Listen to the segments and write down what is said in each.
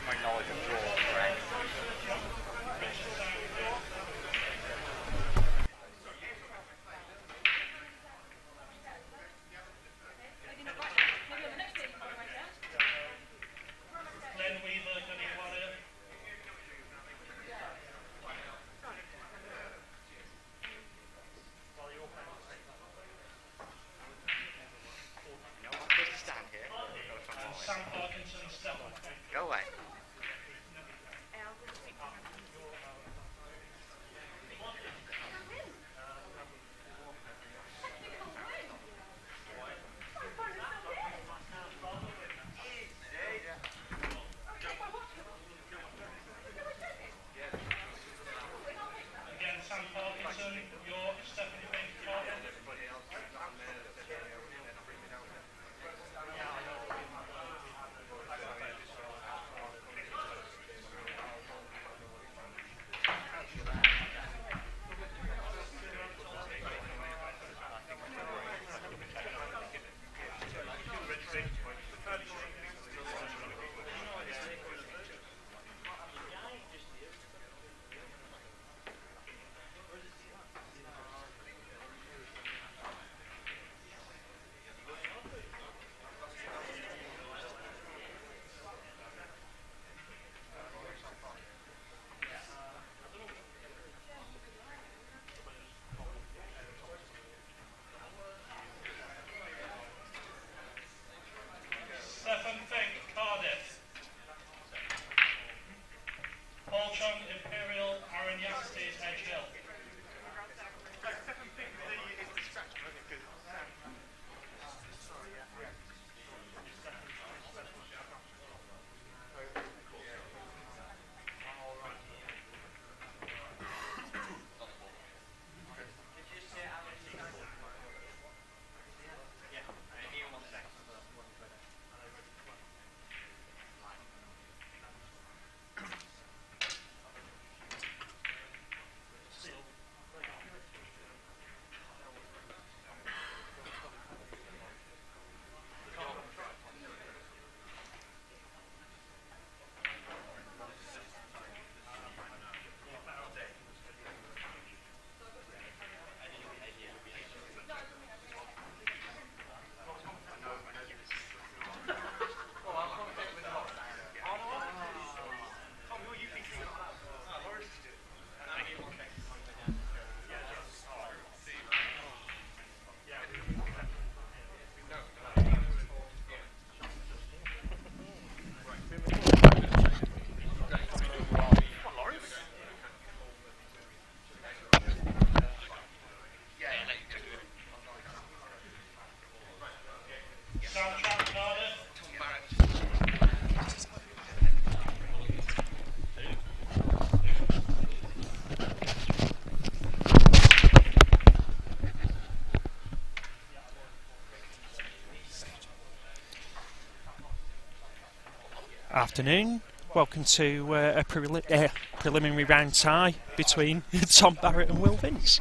My knowledge of draws, right? Go away. Afternoon. Welcome to a preliminary round tie between Tom Barrett and Will Vince.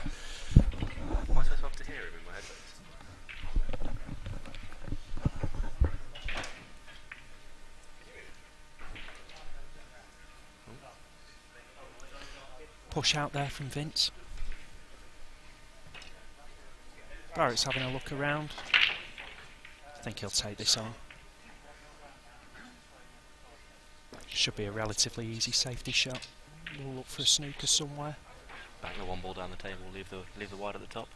Am I supposed to have to hear him in my headphones? Push out there from Vince. Barrett's having a look around. I think he'll take this on. Should be a relatively easy safety shot. We'll look for a snooker somewhere. Bang the one ball down the table, leave the wide at the top.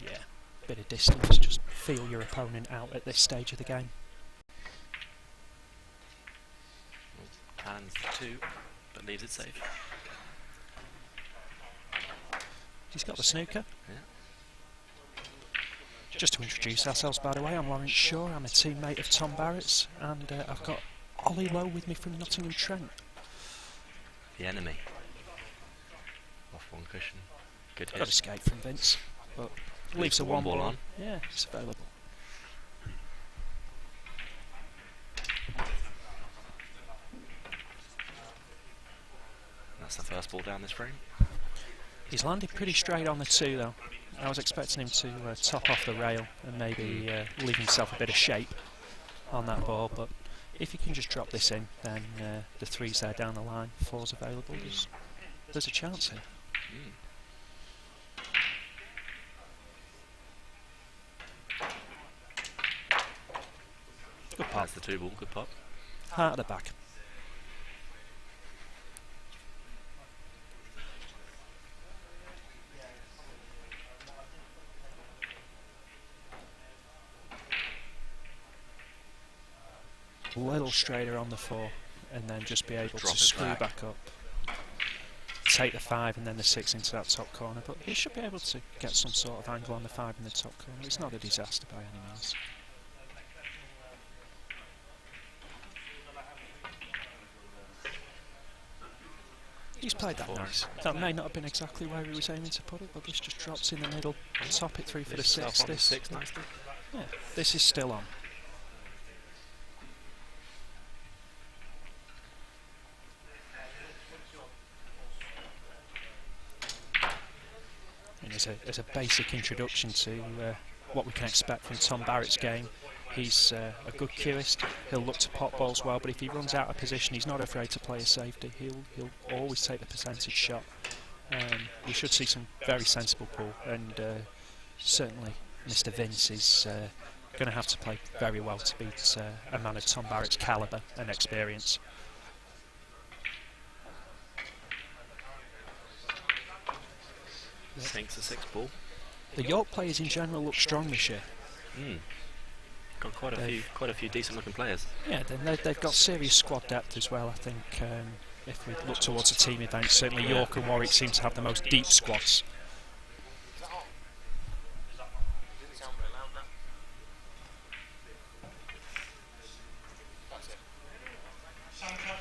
Yeah, bit of distance, just feel your opponent out at this stage of the game. Hands two, but leaves it safe. He's got the snooker. Yeah. Just to introduce ourselves, by the way, I'm Lawrence Shaw, I'm a teammate of Tom Barrett's, and I've got Ollie Lowe with me from Nottingham Trent. The enemy. Off one cushion. Good hit. Got escape from Vince, but leaves a one ball on. Yeah, it's available. That's the first ball down this frame. He's landed pretty straight on the two though. I was expecting him to top off the rail and maybe leave himself a bit of shape on that ball, but if you can just drop this in, then the 3's there down the line, 4's available. There's a chance here. Good pop. That's the 2 ball, good pop. Heart at the back. A little straighter on the 4, and then just be able Drop to it screw back. up. Take the 5 and then the 6 into that top corner, but he should be able to get some sort of angle on the 5 in the top corner. It's not a disaster by any means. He's played that nice. That may not have been exactly where he was aiming to put it, but this just drops in the middle. Top it through for the 6. This 6 nicely. Yeah, this is still on. And as a basic introduction to what we can expect from Tom Barrett's game, he's a good cueist. He'll look to pop balls well, but if he runs out of position, he's not afraid to play a safety. He'll always take the percentage shot. We should see some very sensible pool, and certainly Mr. Vince is going to have to play very well to beat a man of Tom Barrett's calibre and experience. Sinks the 6 ball. The York players in general look strong this year. Got quite a few decent looking players. Yeah, then they've got serious squad depth as well. I think if we look towards a team event, certainly York and Warwick seem to have the most deep squads.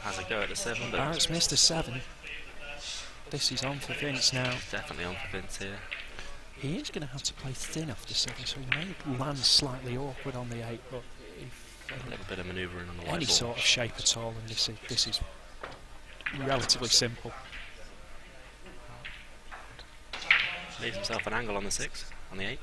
Has a go at the 7, but Barrett's missed a 7. This is on for Vince now. definitely on for Vince here. He is going to have to play thin off the 7, so he may land slightly awkward on the 8, but if A little bit of manoeuvring on the white any ball. sort of shape at all, and this is relatively simple. Leaves himself an angle on the 6, on the 8.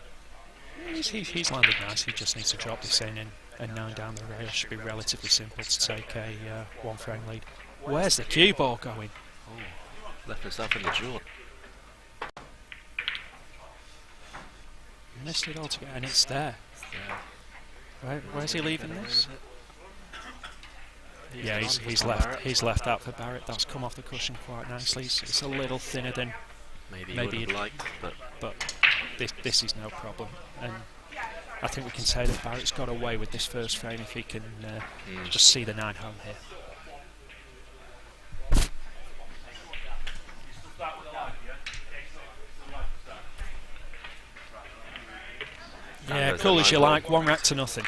He's landed nice. He just needs to drop this in, and 9 down the rail should be relatively simple to take a 1 frame lead. Where's the cue ball going? Oh, left himself in the jaw. Missed it altogether, and it's there. Where's he leaving this? Yeah, he's left that for Barrett. That's come off the cushion quite nicely. It's a little thinner than Maybe maybe he would have liked, but this is no problem. And I think we can say that Barrett's got away with this first frame if he can just see the 9 home here. Yeah, cool as you like. 1 rack to nothing.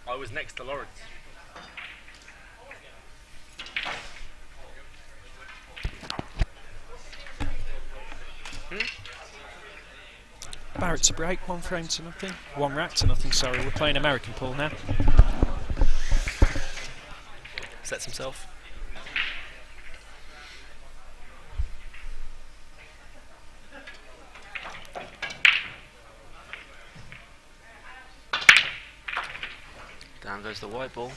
I was next to Lawrence. Barrett to break, 1 frame to nothing. 1 rack to nothing, sorry. We're playing American pool now. Sets himself. Down goes the white ball.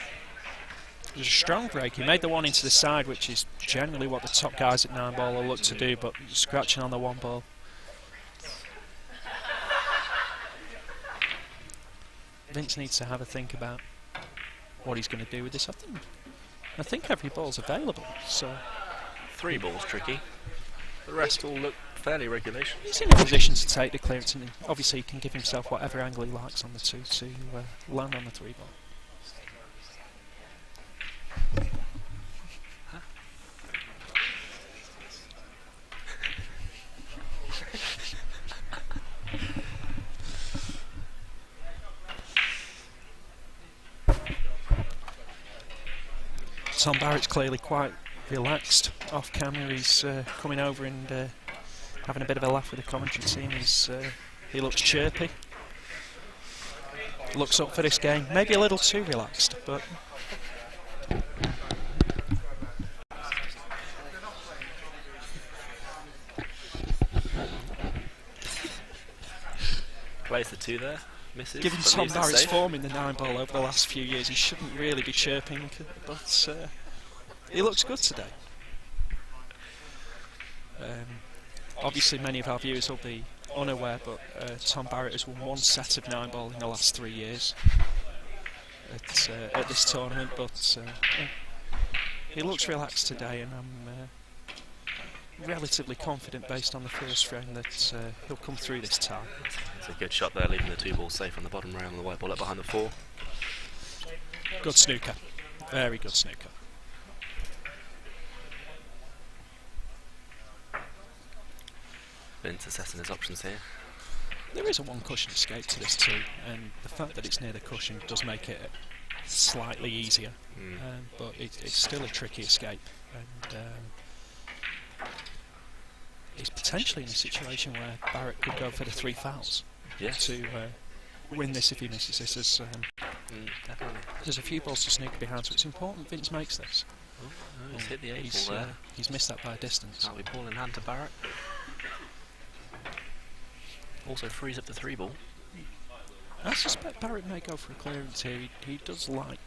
It was a strong break. He made the 1 into the side, which is generally what the top guys at 9 ball will look to do, but scratching on the 1 ball. Vince needs to have a think about what he's going to do with this. I think every ball's available, so 3 balls tricky. The rest all look fairly regulation. he's in a position to take the clearance, and obviously he can give himself whatever angle he likes on the 2 to land on the 3 ball. Tom Barrett's clearly quite relaxed off camera. He's coming over and having a bit of a laugh with the commentary team. He looks chirpy. looks up for this game. Maybe a little too relaxed, but plays the 2 there. Misses. given but Tom leaves it Barrett's safe. form in the 9-ball over the last few years, he shouldn't really be chirping, but he looks good today. Obviously, many of our viewers will be unaware, but Tom Barrett has won 1 set of 9-ball in the last 3 years at this tournament, but he looks relaxed today, and I'm relatively confident based on the first frame that he'll come through this time. It's a good shot there, leaving the 2 balls safe on the bottom rail and the white ball up behind the 4. Good snooker, very good snooker. Vince assessing his options here. There is a 1 cushion escape to this too, and the fact that it's near the cushion does make it slightly easier, but it's still a tricky escape, and he's potentially in a situation where Barrett could go for the 3 fouls to win this if he misses this. Definitely. There's a few balls to snooker behind, so it's important Vince makes this. Oh, he's hit the 8 ball there. He's missed that by a distance. That'll be ball in hand to Barrett. Also frees up the 3 ball. I suspect Barrett may go for a clearance here. He does like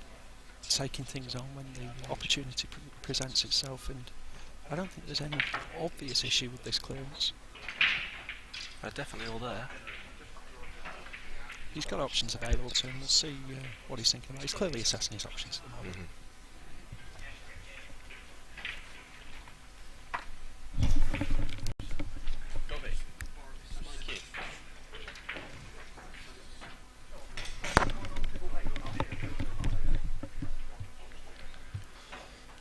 taking things on when the opportunity presents itself, and I don't think there's any obvious issue with this clearance. They're definitely all there. He's got options available to him. We'll see what he's thinking about. He's clearly assessing his options at the moment.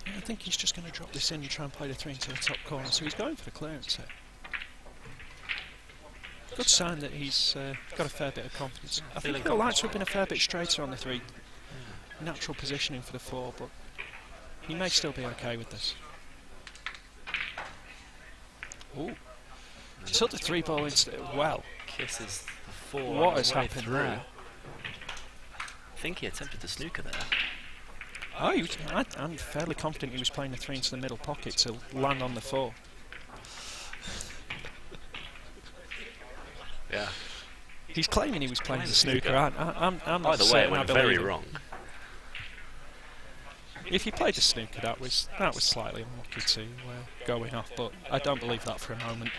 I think he's just going to drop this in and try and play the 3 into the top corner, so he's going for the clearance here. Good sign that he's got a fair bit of confidence. I think he'll like to have been a fair bit straighter on the 3. Natural positioning for the 4, but he may still be okay with this. Ooh. Took the 3 ball into it well. Kisses the 4. What has happened there? I think he attempted the snooker there. Oh, I'm fairly confident he was playing the 3 into the middle pocket to land on the 4. Yeah. He's claiming he was playing the snooker. I'm not Either way, it went very wrong. If he played the snooker, that was slightly unlucky to going off, but I don't believe that for a moment.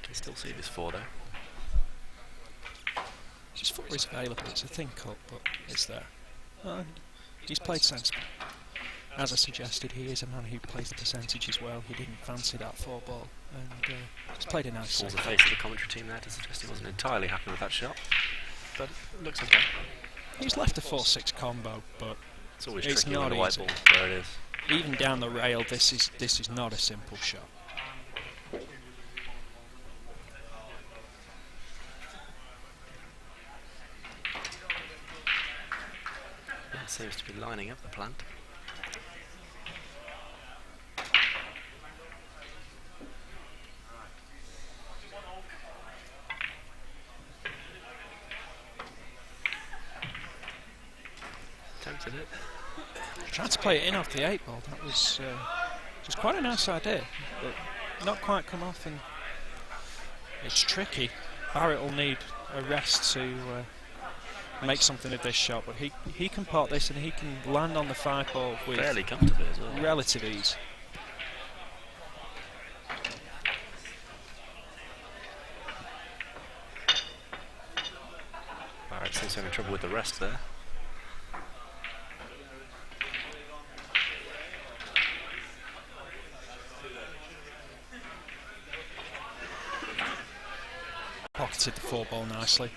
Can still see this 4 though. His 4 is available. It's a thin cut, but it's there. He's played sensible. As I suggested, he is a man who plays the percentage as well. He didn't fancy that 4 ball, and he's played a nice Pulls set. the face of the commentary team there to suggest he wasn't entirely happy with that shot, but it looks okay. He's left a 4-6 combo, but It's always it's tricky when not the white easy. ball. There it is. Even down the rail, this is not a simple shot. Yeah, seems to be lining up the plant. Attempted it. Tried to play it in off the 8 ball. That was just quite a nice idea, but not quite come off, and it's tricky. Barrett will need a rest to make something of this shot, but he can pot this and he can land on the 5 ball with Fairly comfortably as well. relative ease. Barrett seems to be having trouble with the rest there. Pocketed the 4 ball nicely.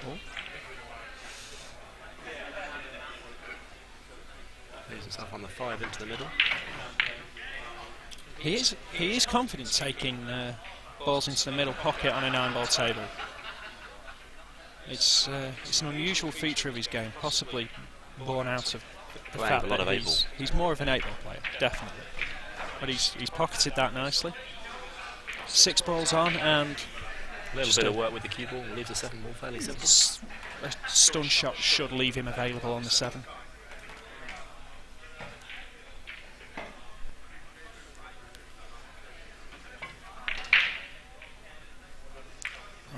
Oh. Leaves himself on the 5 into the middle. He is confident taking balls into the middle pocket on a 9-ball table. It's an unusual feature of his game, possibly born out of the Playing fact a lot that of 8-ball. he's more of an 8-ball player, definitely. But he's pocketed that nicely. 6 balls on, and A little bit of work with the cue ball leaves the 7 ball fairly simple. A stun shot should leave him available on the 7.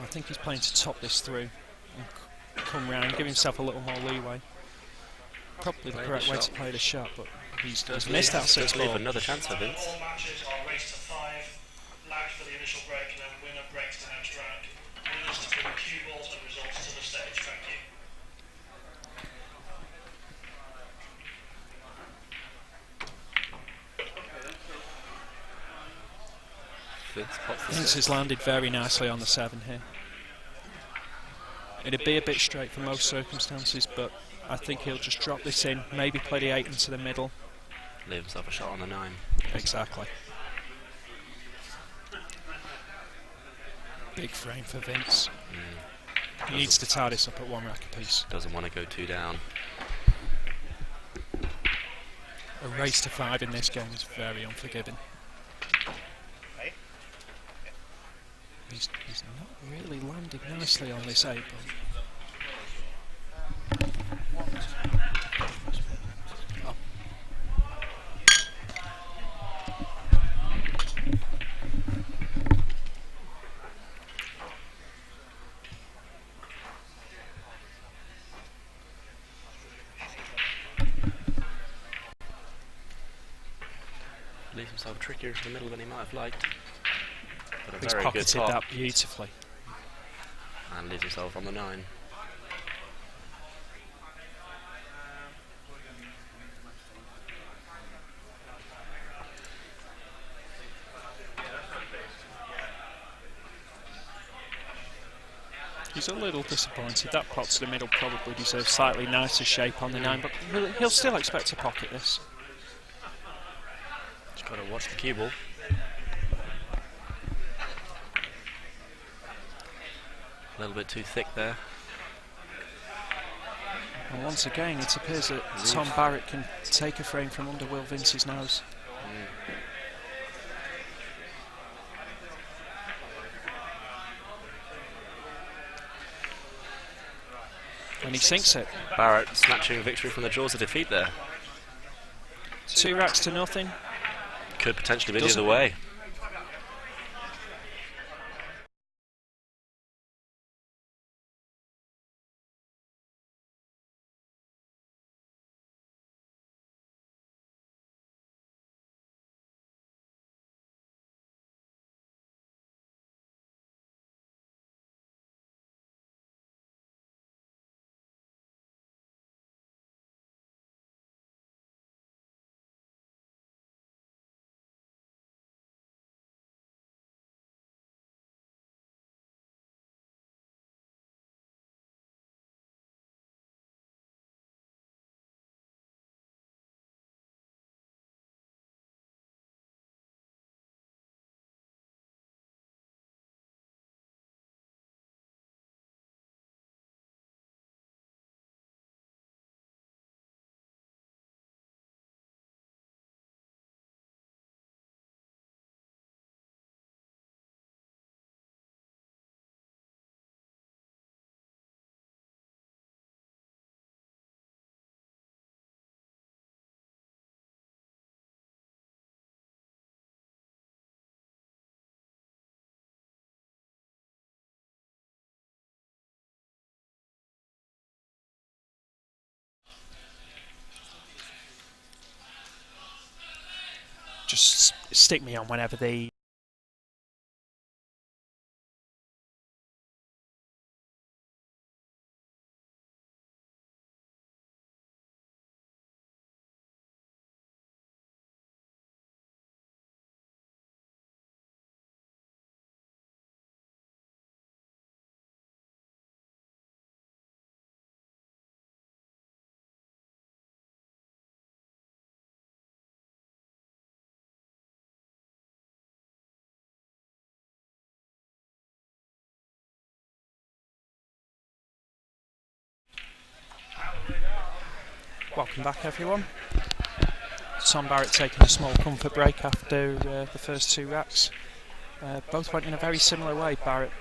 I think he's playing to top this through and come round, give himself a little more leeway. Probably the correct way to play the shot, but he's missed that 6 ball. Another chance for Vince. All matches are raced to 5, lagged for the initial break, and then winner breaks the next round. Winners to bring cue balls and results to the stage. Thank you. Vince has landed very nicely on the 7 here. It'd be a bit straight for most circumstances, but I think he'll just drop this in, maybe play the 8 into the middle. Leave himself a shot on the 9. Exactly. Big frame for Vince. He needs to tie this up at 1 rack apiece. Doesn't want to go 2 down. A race to 5 in this game is very unforgiving. He's not really landed nicely on this 8 ball. Leaves himself trickier into the middle than he might have liked. But a He's very good pocketed top. that beautifully. And leaves himself on the 9. He's a little disappointed. That pot to the middle probably deserves slightly nicer shape on the 9, but he'll still expect to pocket this. Just got to watch the cue ball. A little bit too thick there. And once again, it appears that Tom Barrett can take a frame from under Will Vince's nose. And he sinks it. Barrett snatching victory from the jaws of defeat there. 2 racks to nothing. Could potentially be the other way. Just stick me on whenever the Welcome back, everyone. Tom Barrett taking a small comfort break after the first 2 racks. Both went in a very similar way. Barrett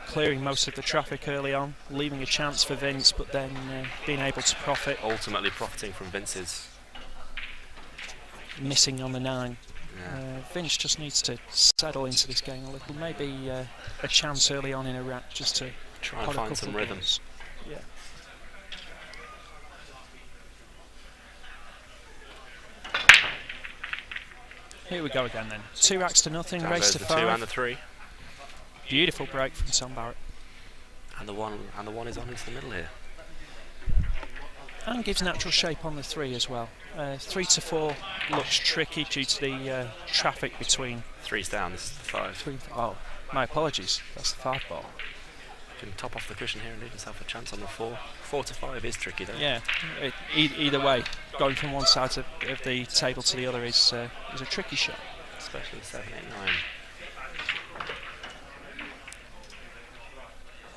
clearing most of the traffic early on, leaving a chance for Vince, but then being able to profit. Ultimately profiting from Vince's. Missing on the 9. Yeah. Vince just needs to settle into this game a little. Maybe a chance early on in a rack just to Try and pot a find couple some of rhythm. balls. Yeah. Here we go again then. 2 racks to nothing, Down race goes to the 5. 2 and the 3. Beautiful break from Tom Barrett. And the one is on into the middle here. And gives natural shape on the 3 as well. 3 to 4 looks tricky due to the traffic between. 3's down, this is the 5. Oh, my apologies. That's the 5 ball. You can top off the cushion here and leave yourself a chance on the 4. 4 to 5 is tricky though. Yeah, either way, going from one side of the table to the other is a tricky shot. Especially 7, 8, 9.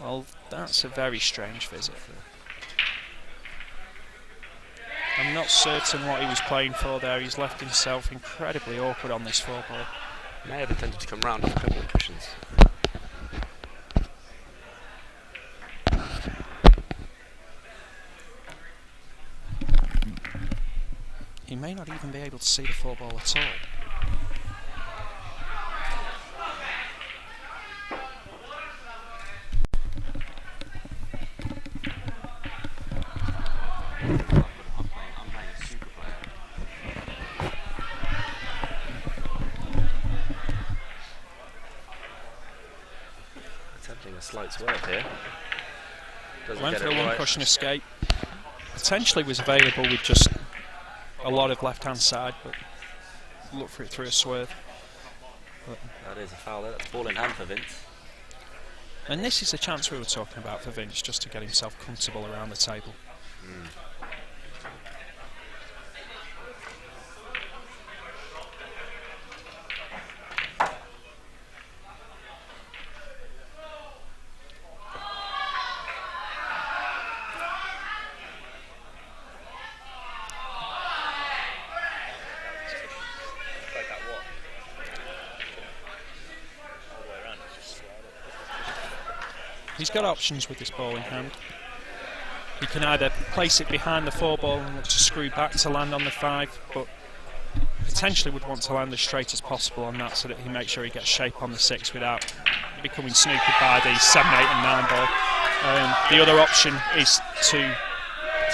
Well, that's a very strange visit. I'm not certain what he was playing for there. He's left himself incredibly awkward on this 4 ball. May have intended to come round off a couple of cushions. He may not even be able to see the 4 ball at all. Attempting a slight swerve here. Doesn't Went get for it a 1 right. cushion escape. Potentially was available with just a lot of left hand side, but look for it through a swerve. That is a foul there. That's ball in hand for Vince. And this is the chance we were talking about for Vince, just to get himself comfortable around the table. He's got options with this ball in hand. He can either place it behind the 4 ball and look to screw back to land on the 5, but potentially would want to land as straight as possible on that so that he makes sure he gets shape on the 6 without becoming snookered by the 7, 8 and 9 ball. The other option is to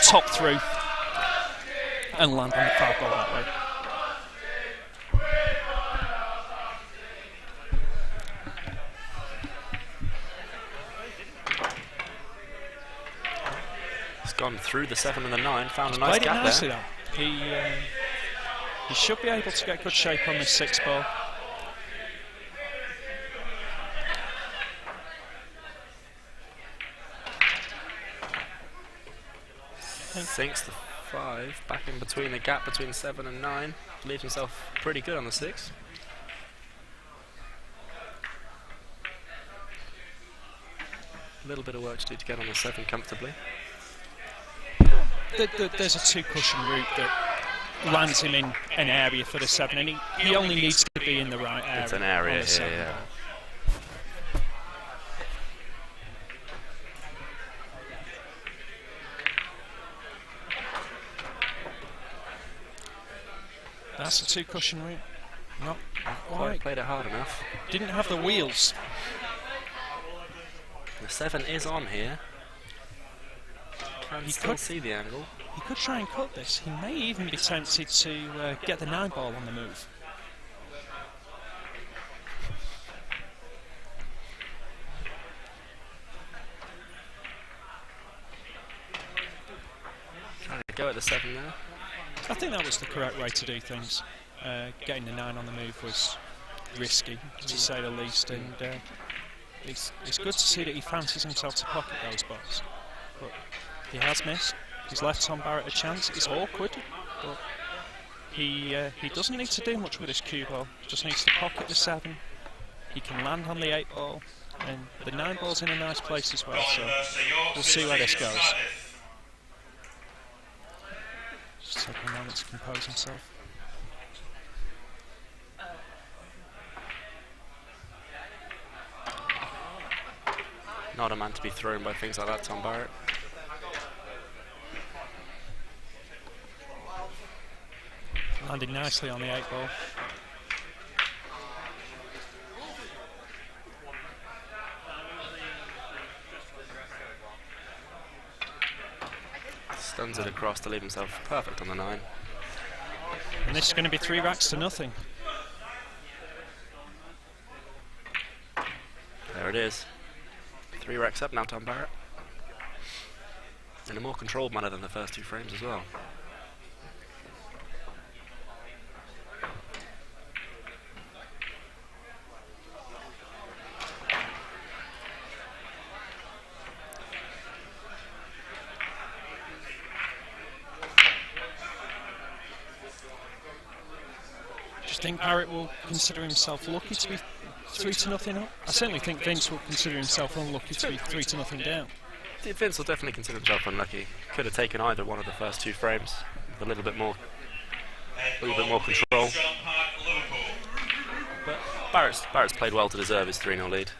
top through and land on the 5 ball that way. Gone through the 7 and the 9, found a nice Played it gap nicely there. though. He should be able to get good shape on this 6 ball. Sinks the 5 back in between the gap between 7 and 9. Leaves himself pretty good on the 6. A little bit of work to do to get on the 7 comfortably. There's a 2 cushion route that lands him in an area for the 7, and he only needs to be in the right area. It's an area on the here, 7 yeah. ball. That's the 2 cushion route. Not Quite quite. played it hard enough. Didn't have the wheels. The 7 is on here. Can He still could- see the angle. He could try and cut this. He may even be tempted to get the 9 ball on the move. Trying to go at the 7 there. I think that was the correct way to do things. Getting the 9 on the move was risky, to say the least, and it's good to see that he fancies himself to pocket those balls. But he has missed. He's left Tom Barrett a chance. It's awkward, but he doesn't need to do much with his cue ball. Just needs to pocket the 7. He can land on the 8 ball, and the 9 ball's in a nice place as well. So we'll see where this goes. Just take a moment to compose himself. Not a man to be thrown by things like that, Tom Barrett. Landed nicely on the 8 ball. Stuns it across to leave himself perfect on the 9. And this is going to be 3 racks to nothing. There it is. 3 racks up now, Tom Barrett. In a more controlled manner than the first 2 frames as well. Do you think Barrett will consider himself lucky to be 3 to nothing up? I certainly think Vince will consider himself unlucky to be 3 to nothing down. Vince will definitely consider himself unlucky. Could have taken either one of the first 2 frames with a little bit more control. But Barrett's played well to deserve his 3-0 lead.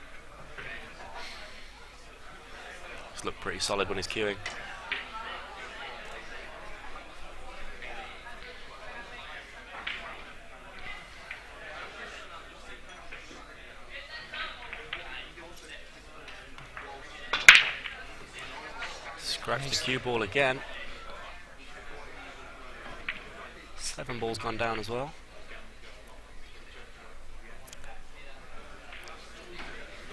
He's looked pretty solid when he's queuing. Scratch the cue ball again. 7 balls gone down as well.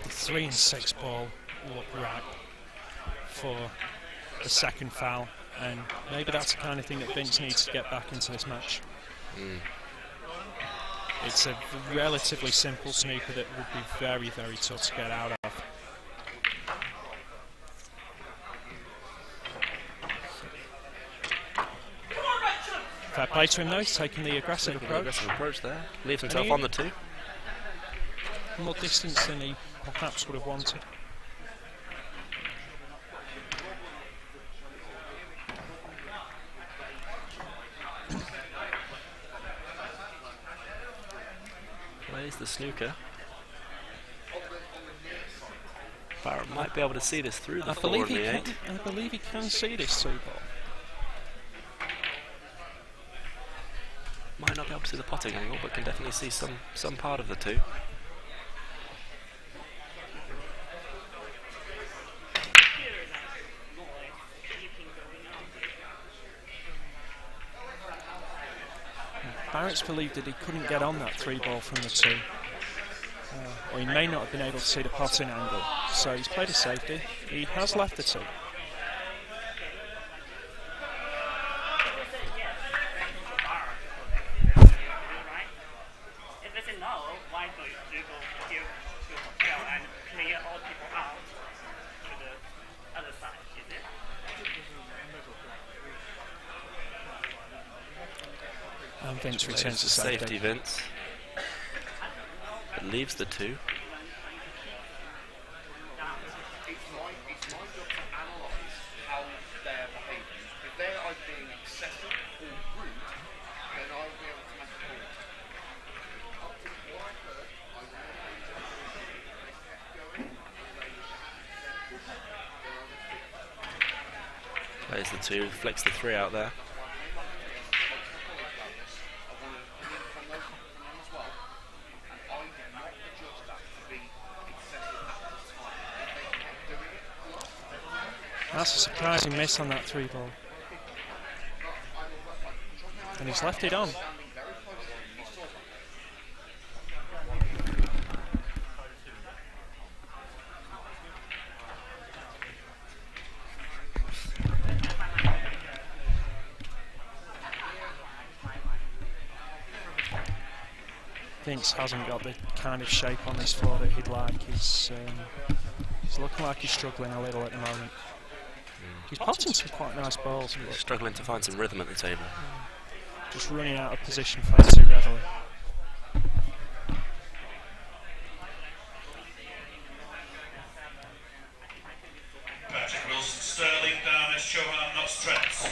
The 3 and 6 ball look right for the second foul, and maybe that's the kind of thing that Vince needs to get back into this match. It's a relatively simple snooker that would be very, very tough to get out of. Fair play to him though, he's taking the aggressive approach. There. Leaves himself on the 2. More distance than he perhaps would have wanted. Plays the snooker. Barrett might be able to see this through the 4 and the 8. I believe he can see this 2 ball. Might not be able to see the potting angle, but can definitely see some part of the 2. Barrett's believed that he couldn't get on that 3 ball from the 2. Or he may not have been able to see the potting angle. So he's played a safety. He has left the 2. And Vince returns to safety. Vince. It leaves the 2. Plays the 2, flicks the 3 out there. That's a surprising miss on that 3 ball. And he's left it on. Vince hasn't got the kind of shape on this floor that he'd like. He's looking like he's struggling a little at the moment. He's potting some quite nice balls. He's struggling to find some rhythm at the table. Just running out of position far too readily. Patrick Wilson, Sterling, Davis, Chauhan, not Strengths.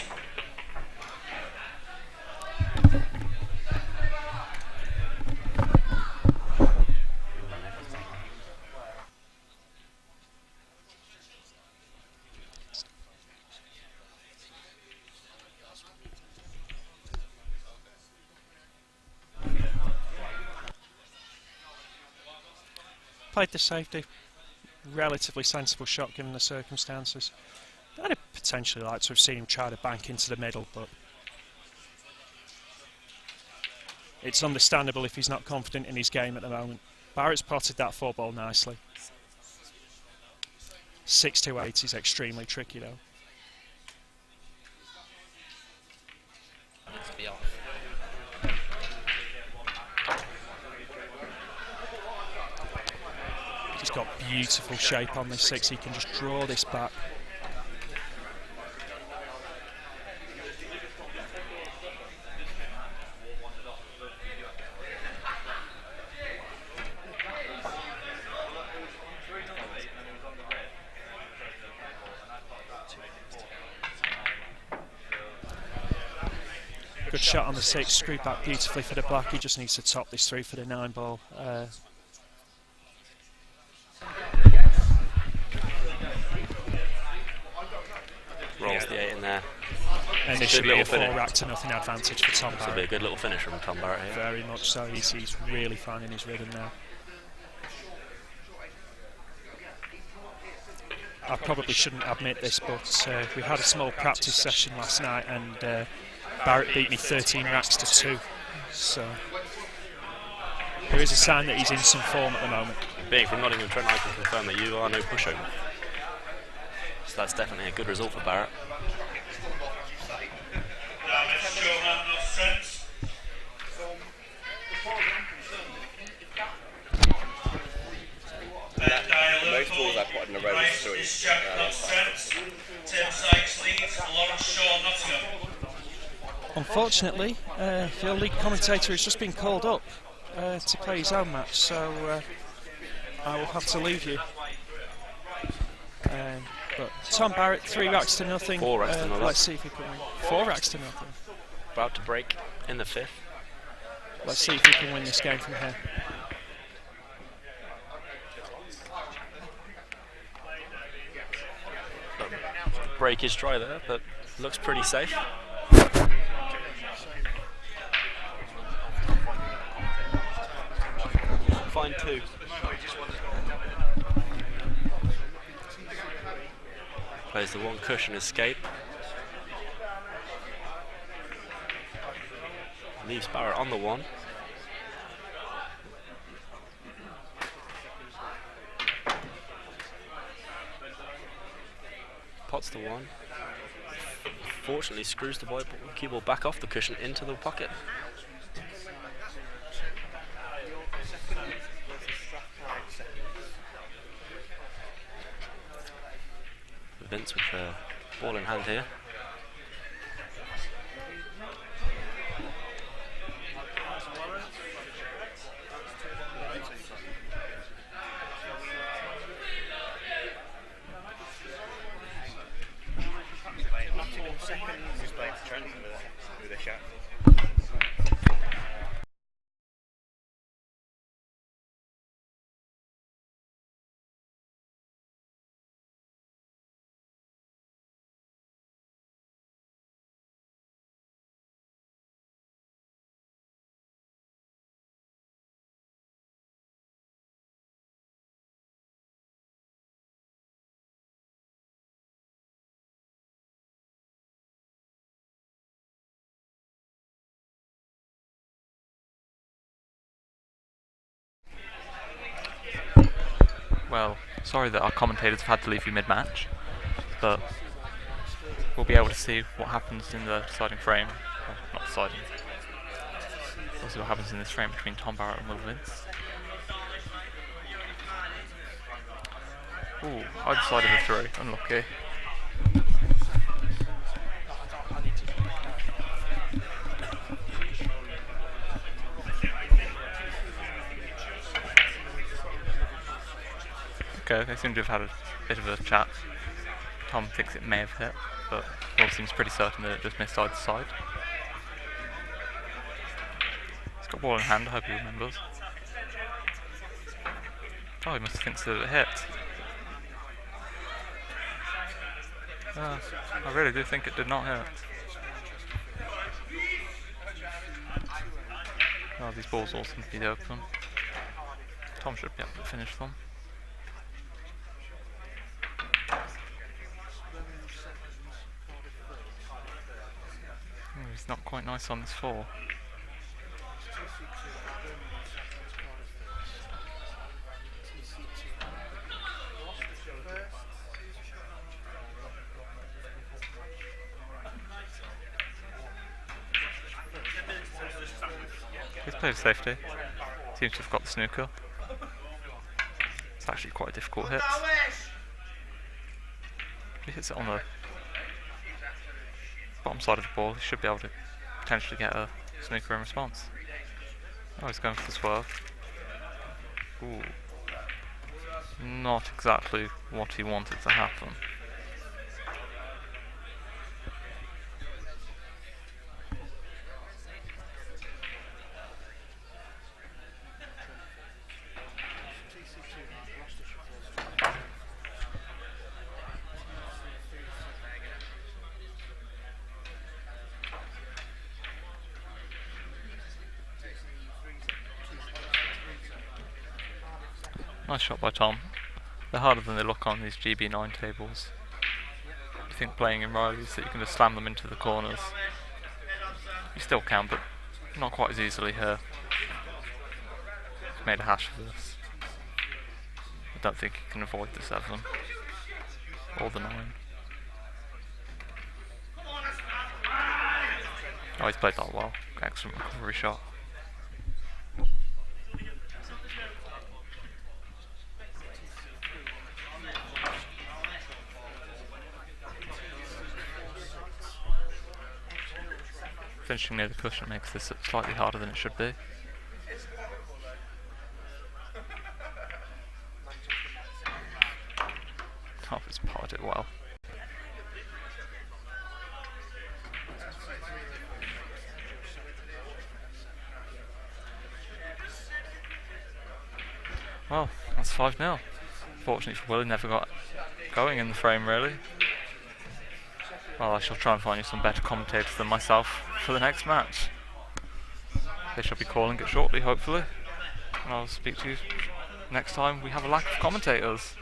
Played the safety. Relatively sensible shot given the circumstances. I'd have potentially liked to have seen him try to bank into the middle, but it's understandable if he's not confident in his game at the moment. Barrett's potted that 4-ball nicely. 6 to 8 is extremely tricky though. He's got beautiful shape on this 6, he can just draw this back. Good shot on the 6, screwed back beautifully for the black. He just needs to top this through for the 9-ball. Rolls the 8 in there. Initially a 4-rack to nothing advantage for Tom This will Barrett. be a good little finish from Tom Barrett here. Very much so. He's really finding his rhythm now. I probably shouldn't admit this, but we had a small practice session last night and Barrett beat me 13 racks to 2. So there is a sign that he's in some form at the moment. Being from Nottingham Trent, I can confirm that you are no pushover. So that's definitely a good result for Barrett. Now Mr. Johan of Trent. Ben Dyer Most balls I put in a row Bryce is 3. Bishop of Trent. Tim Sykes Leeds. Lawrence Shaw Nottingham. Unfortunately, the league commentator has just been called up to play his own match, so I will have to leave you. But Tom Barrett, 3 racks to nothing. 4 racks to nothing. Let's see if he can win. 4 racks to nothing. About to break in the 5th. Let's see if he can win this game from here. Break his try there, but looks pretty safe. Fine 2. Plays the 1 cushion escape. Leaves Barrett on the 1. Pots the 1. Fortunately screws the cue ball back off the cushion into the pocket. Vince with the ball in hand here. Well, sorry that our commentators have had to leave you mid-match, but we'll be able to see what happens in the deciding frame. Well, not deciding. We'll see what happens in this frame between Tom Barrett and Will Vince. Ooh, I decided a 3. Unlucky. Okay, they seem to have had a bit of a chat. Tom thinks it may have hit, but Will seems pretty certain that it just missed side to side. He's got ball in hand, I hope he remembers. Oh, he must have thinks that it hit. I really do think it did not hit. Oh, these balls all seem to be open. Tom should be able to finish them. Oh, he's not quite nice on this 4. He's played safety. Seems to have got the snooker. It's actually quite a difficult hit. If he hits it on the bottom side of the ball, he should be able to potentially get a snooker in response. Oh, he's going for the swerve. Ooh. Not exactly what he wanted to happen. Nice shot by Tom. They're harder than they look on these GB9 tables. You think playing in Riley's that you can just slam them into the corners. You still can, but not quite as easily here. Made a hash of this. I don't think you can avoid the 7 or the 9. Oh, he's played that well. Excellent recovery shot. Finishing near the cushion makes this slightly harder than it should be. Oh, it's parred it well. Well, that's 5-0. Fortunately for Will, he never got going in the frame really. Well, I shall try and find you some better commentators than myself for the next match. They shall be calling it shortly, hopefully. And I'll speak to you next time we have a lack of commentators.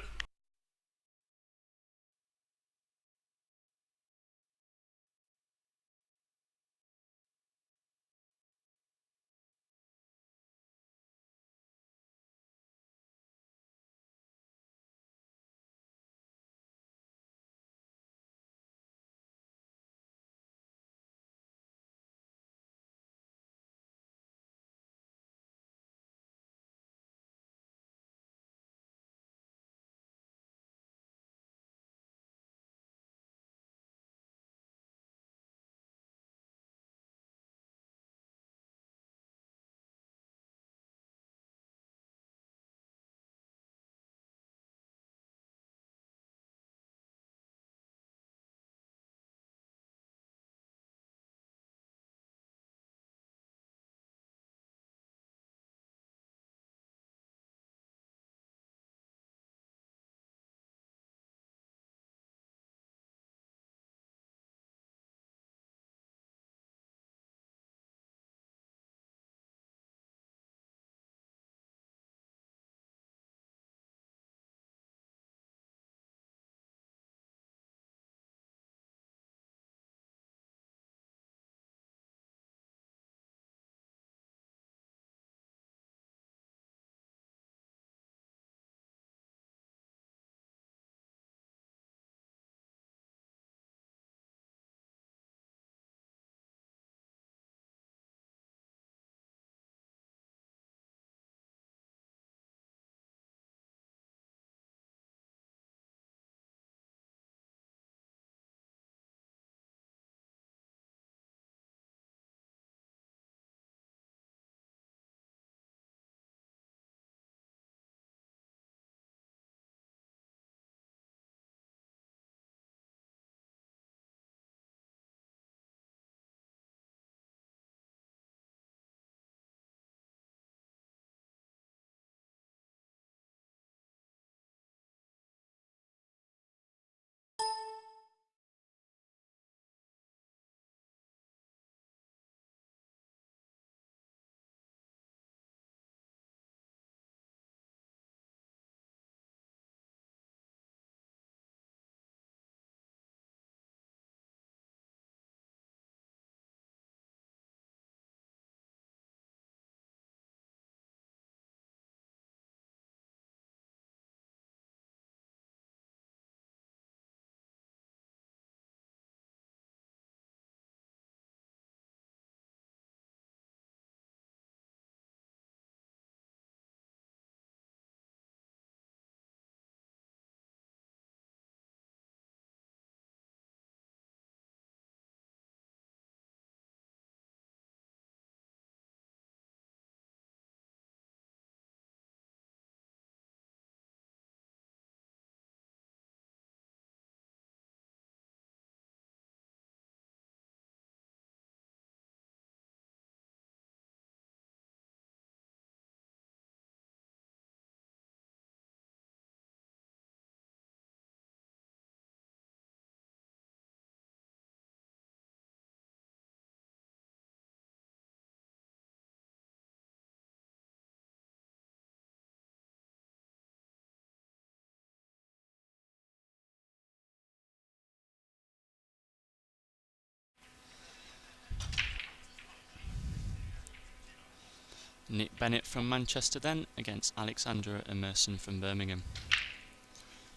Nick Bennett from Manchester then against Alexandra Emerson from Birmingham.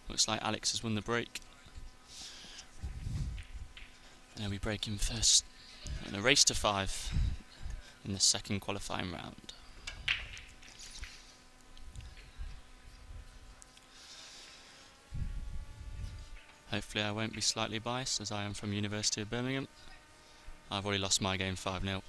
Looks like Alex has won the break. And he'll be breaking first in a race to 5 in the second qualifying round. Hopefully I won't be slightly biased as I am from University of Birmingham. I've already lost my game 5-0.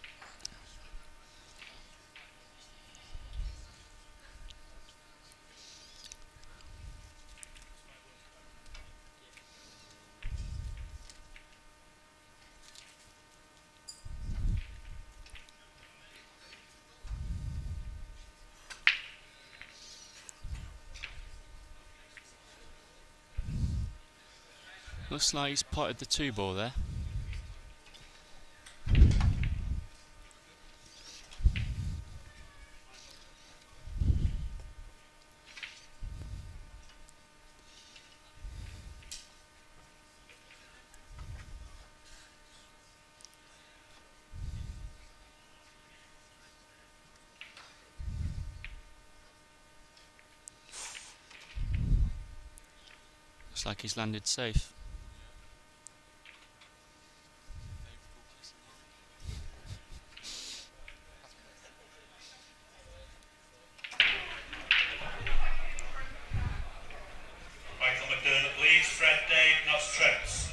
Looks like he's potted the 2-ball there. Looks like he's landed safe. Michael McDermott leads, Fred Dane, not Trents.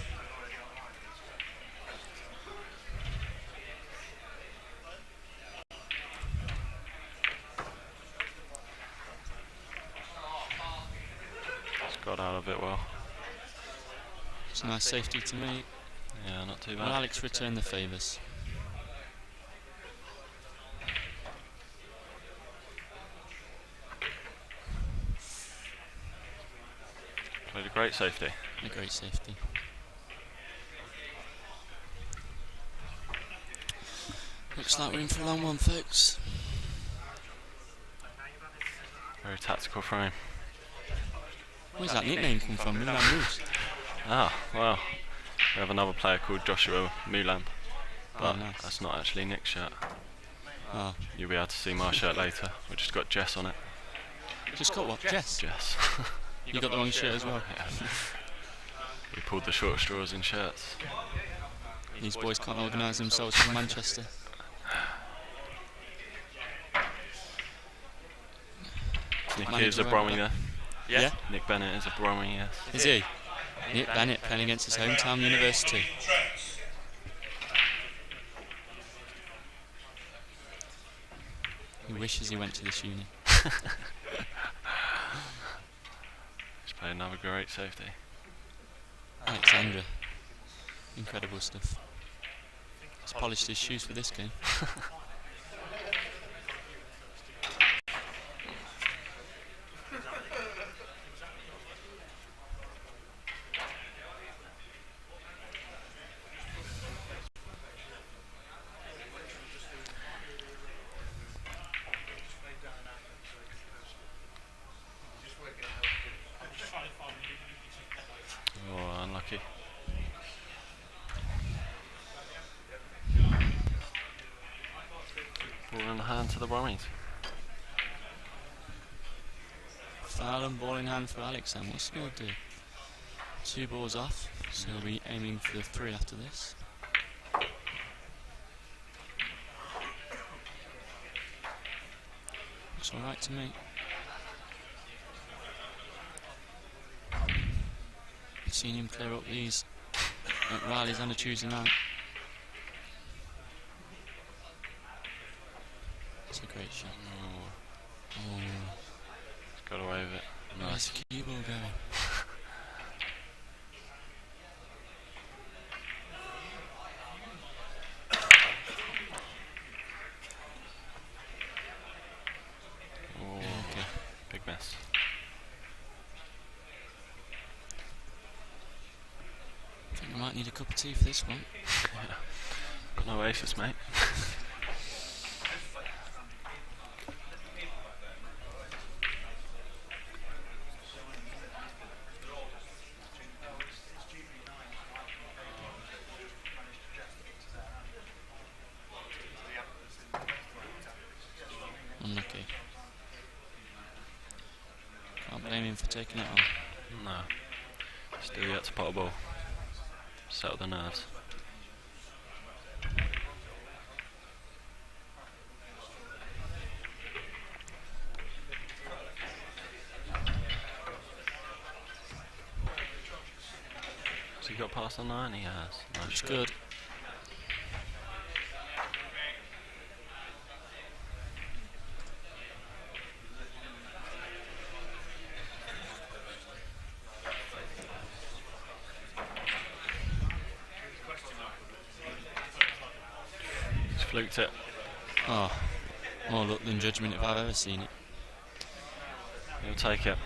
Got out of it well. It's a nice safety to me. Yeah, not too Will bad. Alex return the favours? Played a great safety. A great safety. Looks like we're in for a long one, folks. Very tactical from him. Where's that nickname come from? Mulan Moose. Ah, well, we have another player called Joshua Mulan, but nice. that's not actually Nick's shirt. Oh, You'll be able to see my shirt later, which has got Jess on it. just got what? Jess. Jess. You got the wrong shirt as well. Yeah. We pulled the short straws in shirts. These boys can't organise themselves from Manchester. Nick Manager is a right Bromley back. there. Yeah? Nick Bennett is a Bromley, yes. Is he? Nick Bennett playing against his hometown university. Trents. He wishes he went to this uni. He's played another great safety. Alexandra. Incredible stuff. He's polished his shoes for this game. Oh, unlucky. Ball in the hand to the Bromleys. Foul and ball in hand for Alex, and what's he going to do? 2 balls off, so he'll be aiming for the 3 after this. Looks alright to me. I've seen him clear up these while he's under choosing out. It's a great shot. Oh, He's got away with it. where's Nice. the cue ball going? Oh, Okay. big miss. I think I might need a cup of tea for this one. Got no aces, mate. him for taking it on. No. Still yet to pot a ball. Settle the nerves. Has he got past the 9? He has. No It's shit. good. He's fluked it. Oh, more luck than judgment if I've ever seen it. He'll take it.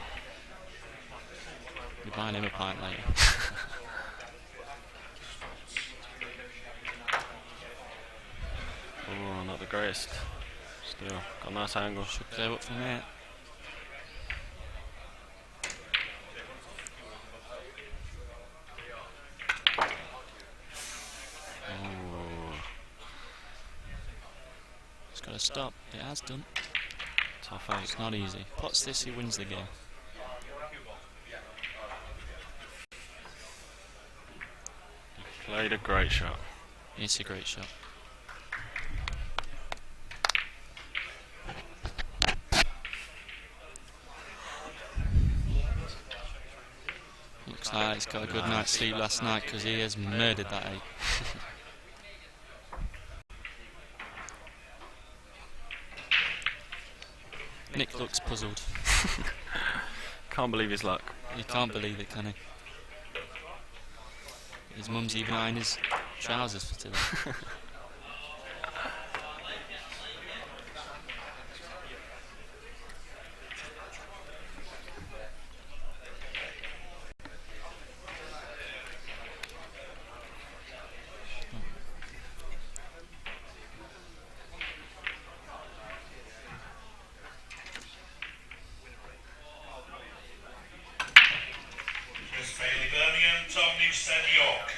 You're buying him a pint later. Oh, not the greatest. Still, got a nice angle. Should clear up from here. Oh, It's got to stop. It has done. tough 8. It's not easy. Pots this, he wins the game. Played a great shot. It's a great shot. Looks like he's got a good night's sleep last night because he has murdered that 8. Nick looks puzzled. Can't believe his luck. He can't believe it, can he? His mum's even eyeing his trousers for today. Chris Bailey, Birmingham, Tom Newstead, York.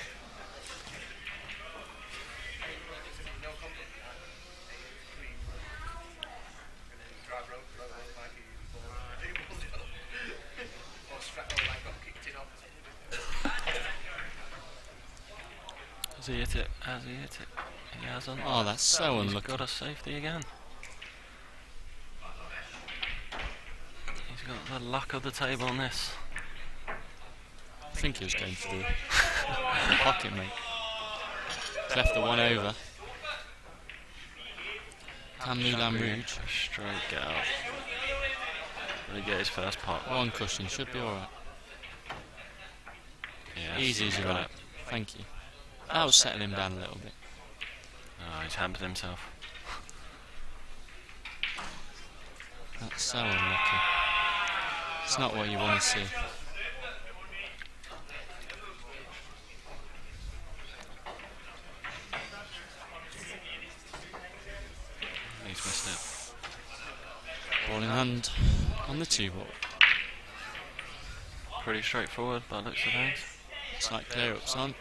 Has he hit it? Has he hit it? He hasn't. Oh, that's so He's unlucky. got a safety again. He's got the luck of the table on this. I think he was going for the pocket, mate. Left the one over. Can Moulin Rouge. Straight get out. Will he get his first pot? One cushion, should be alright. Yes, Easy he's as you got like. it. Thank you. I'll settle him down a little bit. Oh, he's hampered himself. That's so unlucky. It's not what you want to see. He's missed it. Ball in hand on the 2-ball. Pretty straightforward by the looks of things. It's like clear ups on.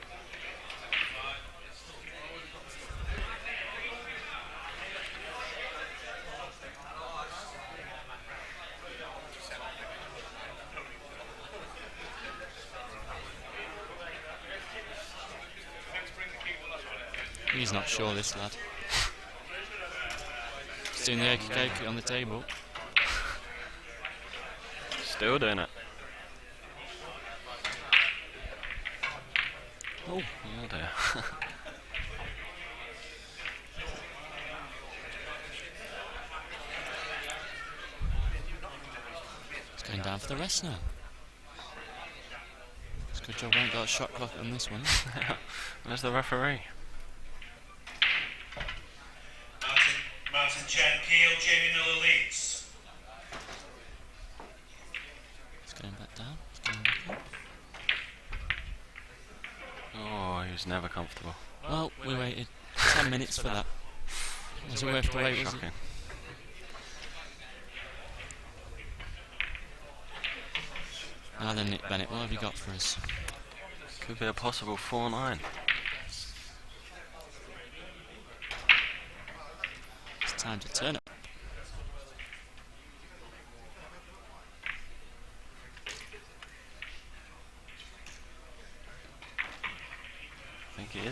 He's not sure, this lad. He's doing the okey dokey on the table. Still doing it. Oh, Oh dear. it's going down for the rest now. It's a good job we haven't got a shot clock on this one. Where's the referee? Martin Chen, Kiel, Jamie Miller, Leeds. It's going back down. It's going back up. Oh, he's never comfortable. Well, we waited 10 minutes for that. Was it worth the wait, was it? Shocking. Now then, Nick Bennett, what have you got for us? Could be a possible 4-9. It's time to turn up.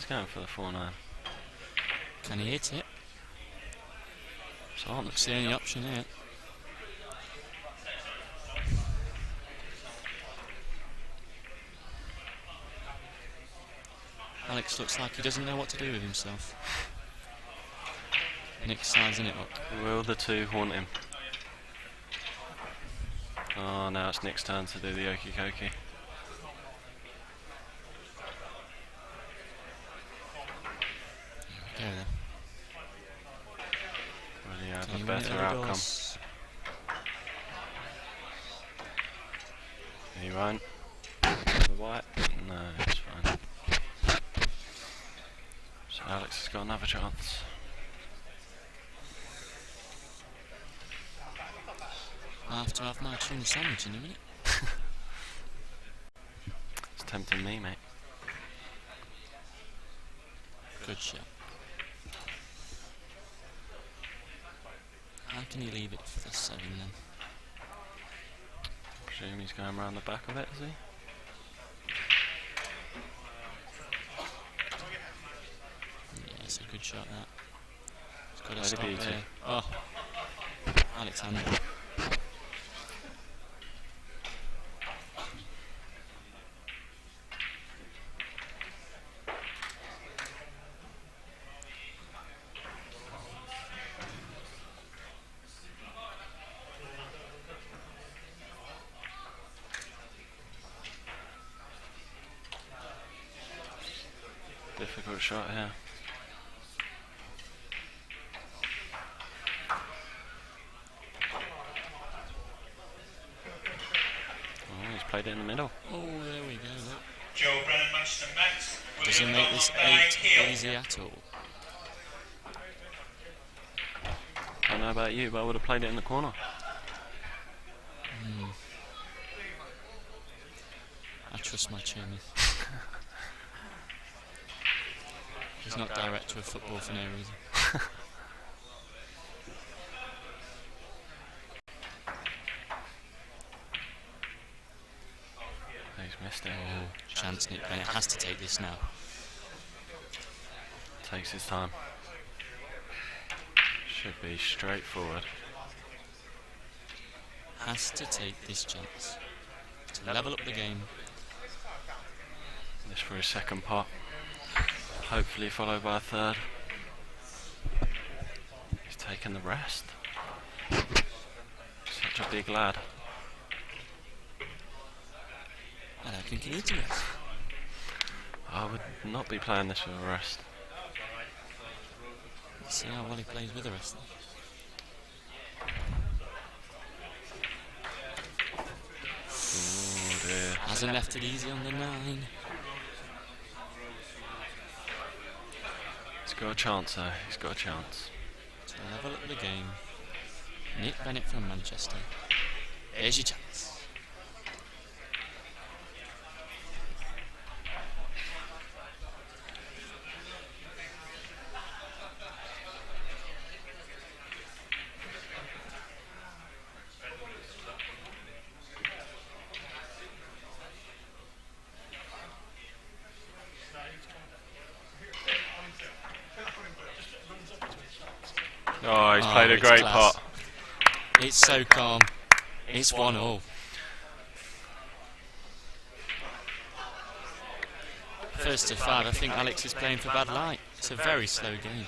he's going for the 4-9. Can he hit it? It's on. Looks the only option here. Alex looks like he doesn't know what to do with himself. Nick's sizing it up. Will the two haunt him? Oh, now it's Nick's turn to do the okey kokey. Go then. Will he have Can a he win it better over outcome? doors? He won't. The white? No, it's fine. So Alex has got another chance. I have to have my tuna sandwich in a minute. It's tempting me, mate. Good shot. How can he leave it for the 7 then? Presume he's going around the back of it, is he? Yeah, it's a good shot that. He's got to Very stop beauty. there. Oh, Alexander. Difficult shot here. Oh, he's played it in the middle. Oh, there we go. Look. Joe Brennan, Manchester Met. Doesn't make this 8 easy at all. I don't know about you, but I would have played it in the corner. I trust my chairman. He's not director of football for no reason. He's missed it. Oh, chance Nick Bennett has to take this now. Takes his time. Should be straightforward. Has to take this chance to level up the game. This for his second pot. Hopefully followed by a third. He's taken the rest. Such a big lad. I don't think he needs a rest. I would not be playing this with a rest. Let's see how well he plays with the rest. Oh dear. Hasn't left it easy on the 9. He's got a chance though. He's got a chance. To level up the game. Nick Bennett from Manchester. Here's your chance. Oh, he's played a it's great class. pot. It's so calm. It's 1-all. First to 5, I think Alex is playing for bad light. It's a very slow game.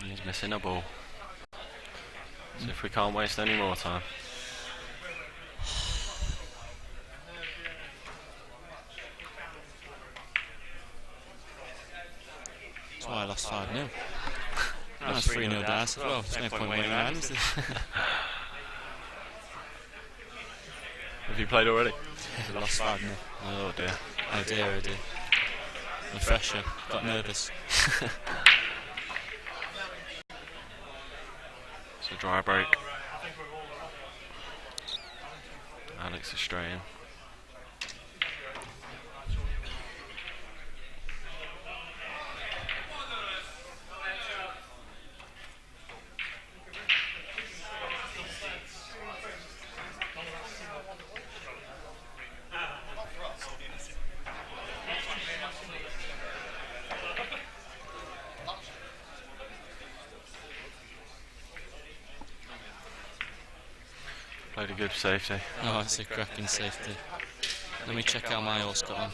He's missing a ball. So if we can't waste any more time. That's why I lost 5-0. That's 3-0 down as well. There's no point waiting around, is there? Have you played already? I lost 5-0. Oh dear. Oh dear, oh dear. Refresher. Got nervous. It's a dry break. Alex is straight in. Played a good safety. Oh, it's a cracking safety. Let me check how my horse got on.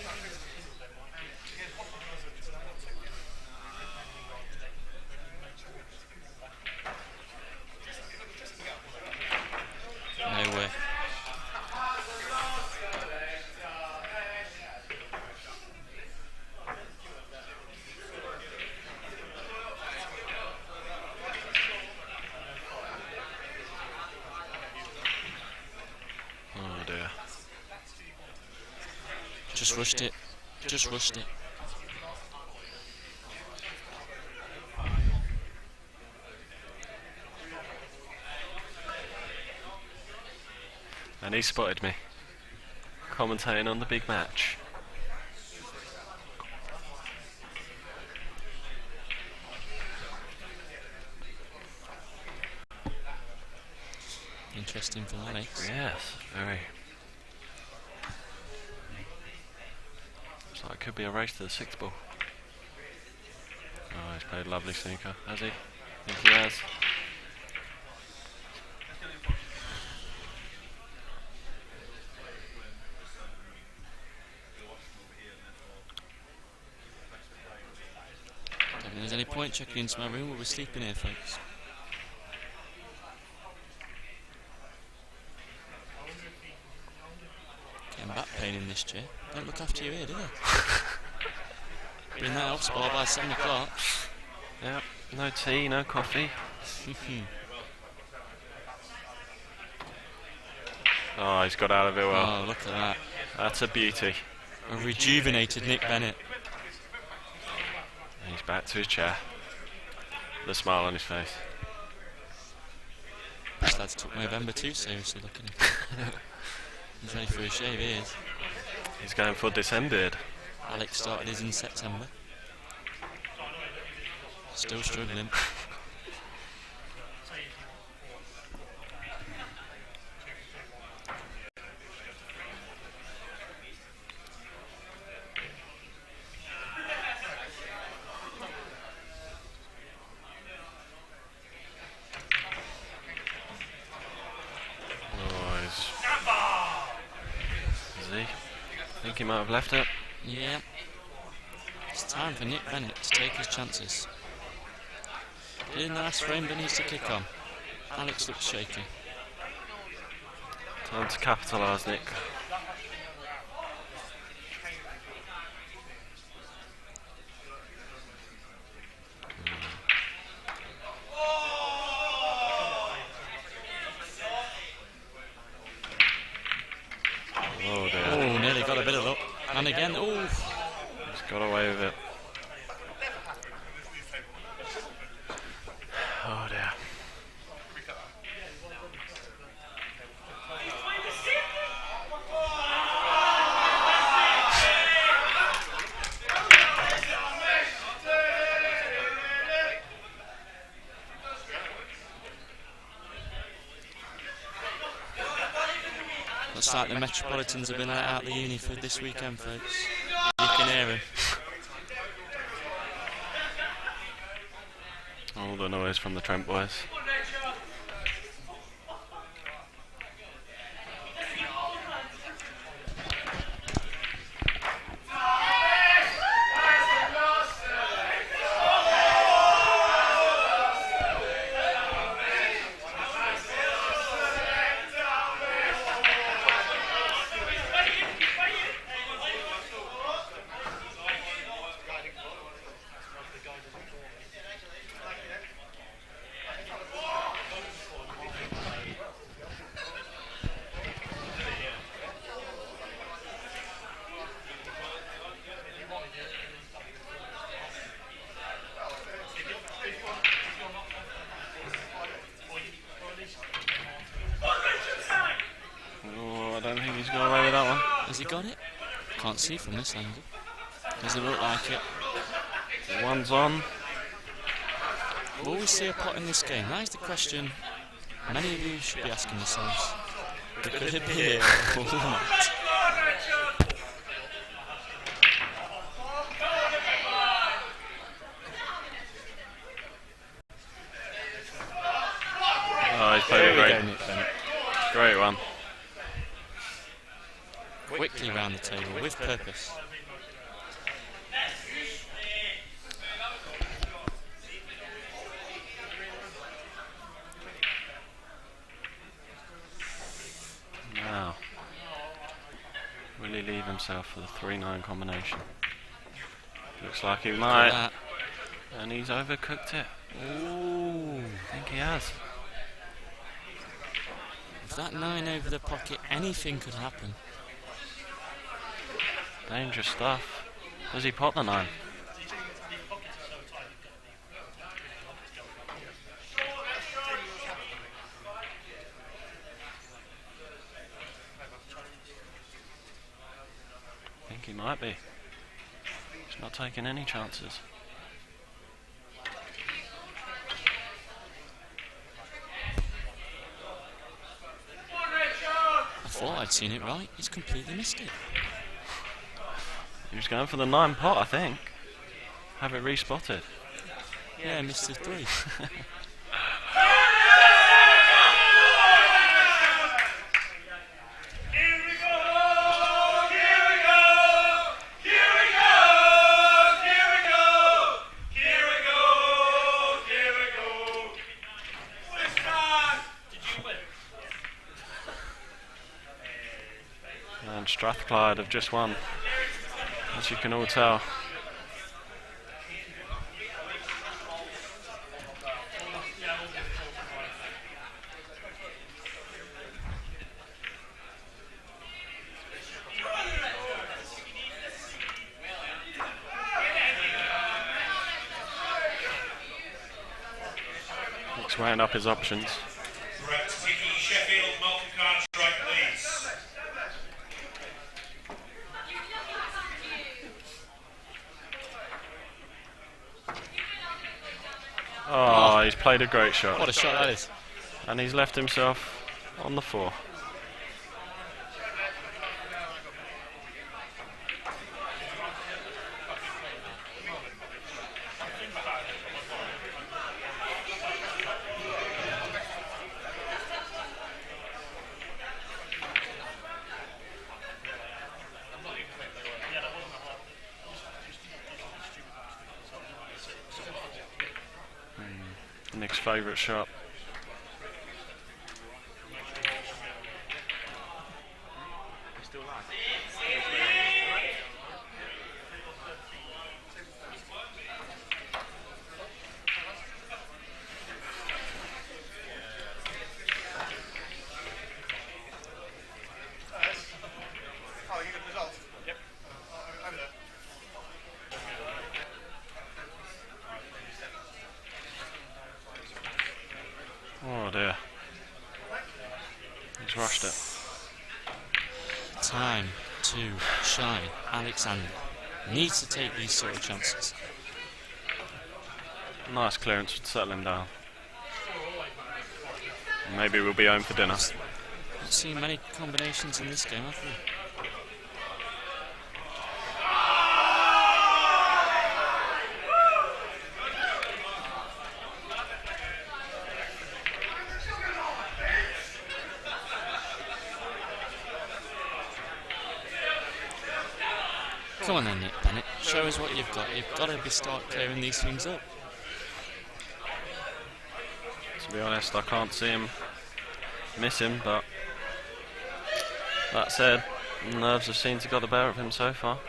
No way. Oh dear. Just rushed it. Just rushed it. And he spotted me. Commentating on the big match. Interesting for Alex. Yes, very. So it could be a race to the 6th ball. Oh, he's played a lovely snooker, has he? Yes, he has. Don't think there's any point checking into my room. We'll be sleeping here, folks. Getting back pain in this chair. Don't look after your ear, do they? Bring that off spot by 7 o'clock. Yep, no tea, no coffee. Oh, he's got out of it well. Oh, look at that. That's a beauty. A rejuvenated Nick Bennett. He's back to his chair. The smile on his face. This lad's took November too seriously, look at him. He's ready for a shave, he is. He's going for December. Alex started his in September. Still struggling. I think he might have left it. Yeah. It's time for Nick Bennett to take his chances. In the last frame, but needs to kick on. Alex looks shaky. Time to capitalise, Nick. Oh dear. Oh, nearly got a bit of luck. And again, oh. He's got away with it. Oh dear. Looks like the Metropolitans have been let out the uni for this weekend, folks. You can hear him. All the noise from the Trent boys. don't think he's got away with that one. Has he got it? Can't see from this angle. Doesn't look like it. One's on. Will we see a pot in this game? That is the question many of you should be asking yourselves. Could it be here or not? Oh, he's played a great, Nick Bennett. great one. Quickly round the table with purpose. Now, will he leave himself for the 3-9 combination? Looks like he might. That. And he's overcooked it. Ooh. I think he has. With that 9 over the pocket, anything could happen. Dangerous stuff. Does he pot the 9? I think he might be. He's not taking any chances. I thought I'd seen it right. He's completely missed it. He was going for the 9 pot, I think. Have it respotted. Yeah, Mr. 3. And Strathclyde have just won, as you can all tell. He's weighing up his options. Correct. Vicky Sheffield, multi-card strike, please. Oh, he's played a great shot. What a shot that is. And he's left himself on the 4. Nick's favourite shot. Oh dear. He's rushed it. Time to shine. Alexander needs to take these sort of chances. Nice clearance to settle him down. Maybe we'll be home for dinner. Not seen many combinations in this game, have we? Come on then, Nick Bennett. Show us what you've got. You've got to start clearing these things up. To be honest, I can't see him miss him, but that said, nerves have seemed to got the better of him so far.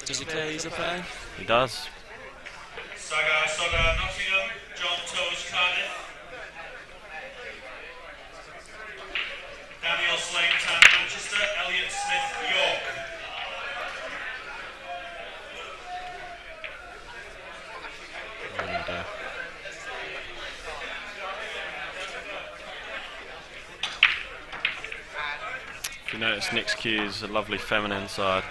Does he clear these up at home? He does. Saga, Nottingham, John Toes, Cardiff. Daniel Slayton, Manchester, Elliot Smith, York. And, If you notice, Nick's cue is a lovely feminine side.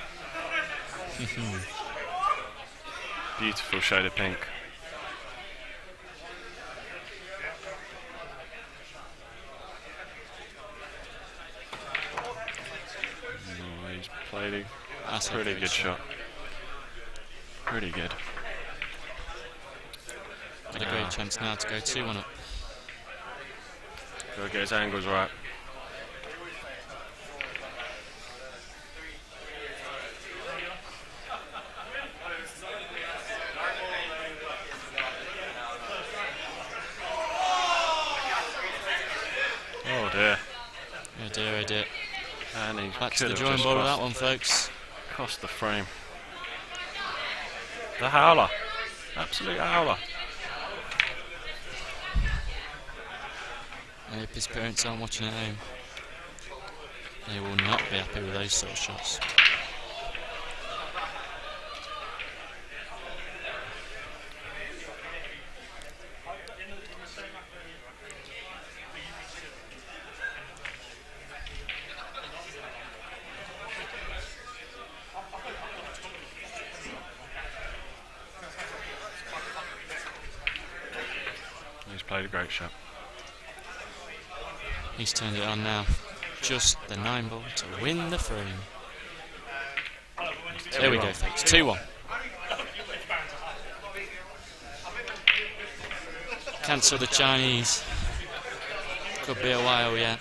Beautiful shade of pink. Oh, he's played a That's a pretty great good shot. Pretty good. Got a great chance now to go 2-1 up. Gotta get his angles right. Oh dear. Oh dear, oh dear. And he Back to could the have drawing just board with that cost, one, folks. cost the frame. The howler. Absolute howler. I hope his parents aren't watching at home. They will not be happy with those sort of shots. He's played a great shot. He's turned it on now. Just the 9 ball to win the frame. There we go, folks. 2-1. Cancel the Chinese. Could be a while yet.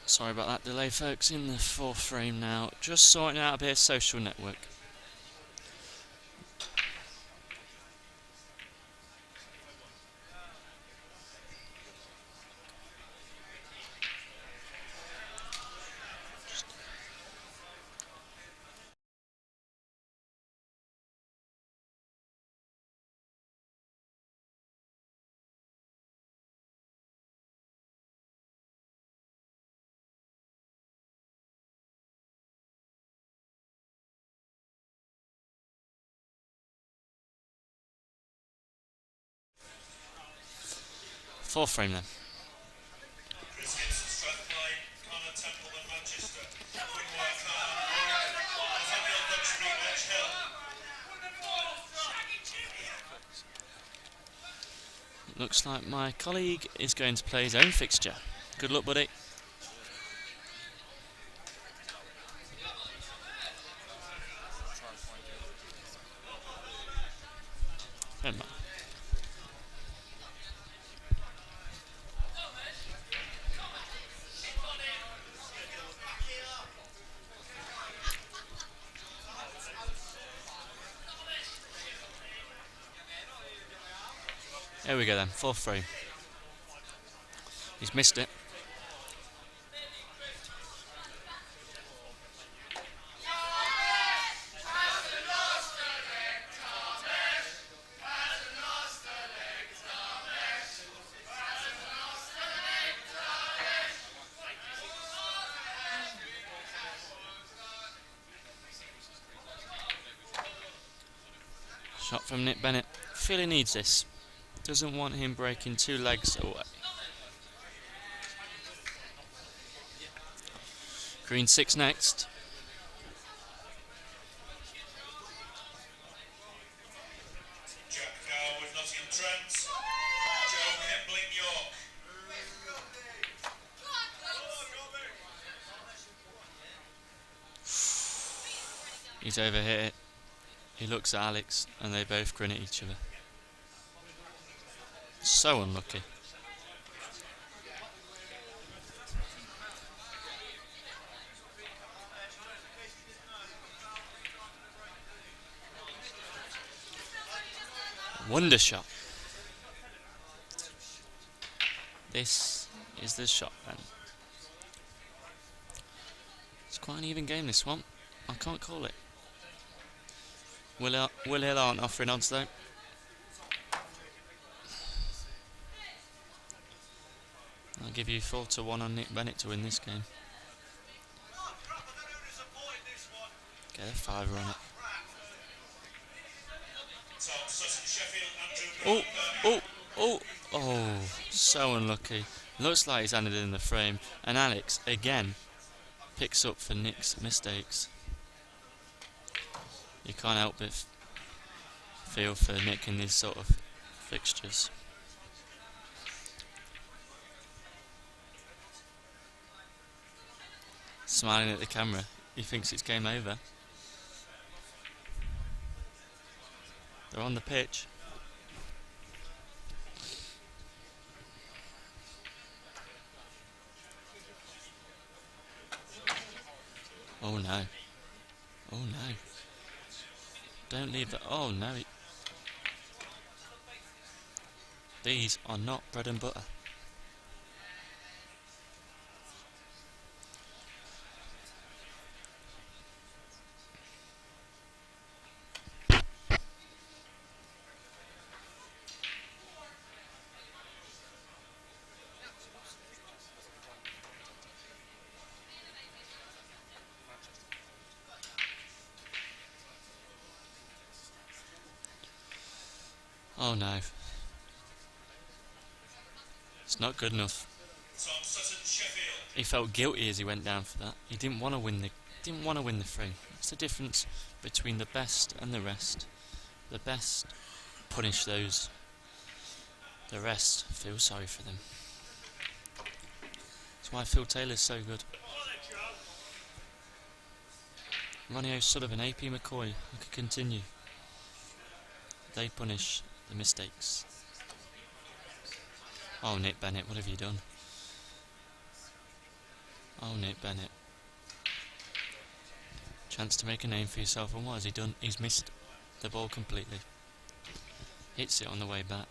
Sorry about that delay, folks. In the 4th frame now. Just sorting out a bit of social network. Fourth frame then. Chris Gibson struck by Connor Templeman Manchester. Quinwar Khan Nathaniel Daventry Edge Hill. Looks like my colleague is going to play his own fixture. Good luck, buddy. Never mind. There we go then, fourth frame. He's missed it. Shot from Nick Bennett. Feel he needs this. Doesn't want him breaking 2 legs away. Green 6 next. Jack Gow with Nottingham Trent. Joe Hembling York. He's overhit it. He looks at Alex and they both grin at each other. So unlucky. Wonder shot. This is the shot then. It's quite an even game, this one. I can't call it. Will Hill aren't offering odds though. I'll give you 4-1 on Nick Bennett to win this game. Get a 5 on it. Oh, so unlucky. Looks like he's handed it in the frame. And Alex, again, picks up for Nick's mistakes. You can't help but feel for Nick in these sort of fixtures. Smiling at the camera. He thinks it's game over. They're on the pitch. Oh no. Oh no. Don't leave that. Oh no. These are not bread and butter. Oh no. It's not good enough. He felt guilty as he went down for that. He didn't want to win the frame. That's the difference between the best and the rest. The best punish those. The rest feel sorry for them. That's why Phil Taylor's so good. Ronnie O'Sullivan, AP McCoy, I could continue. They punish the mistakes. Oh, Nick Bennett, what have you done? Oh, Nick Bennett. Chance to make a name for yourself, and what has he done? He's missed the ball completely. Hits it on the way back.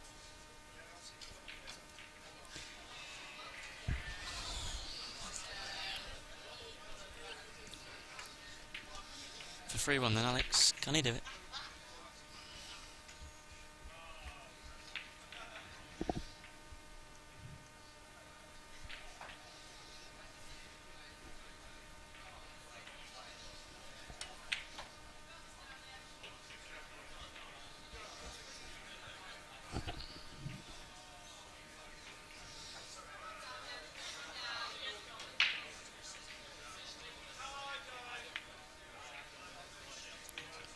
For 3-1 then, Alex. Can he do it?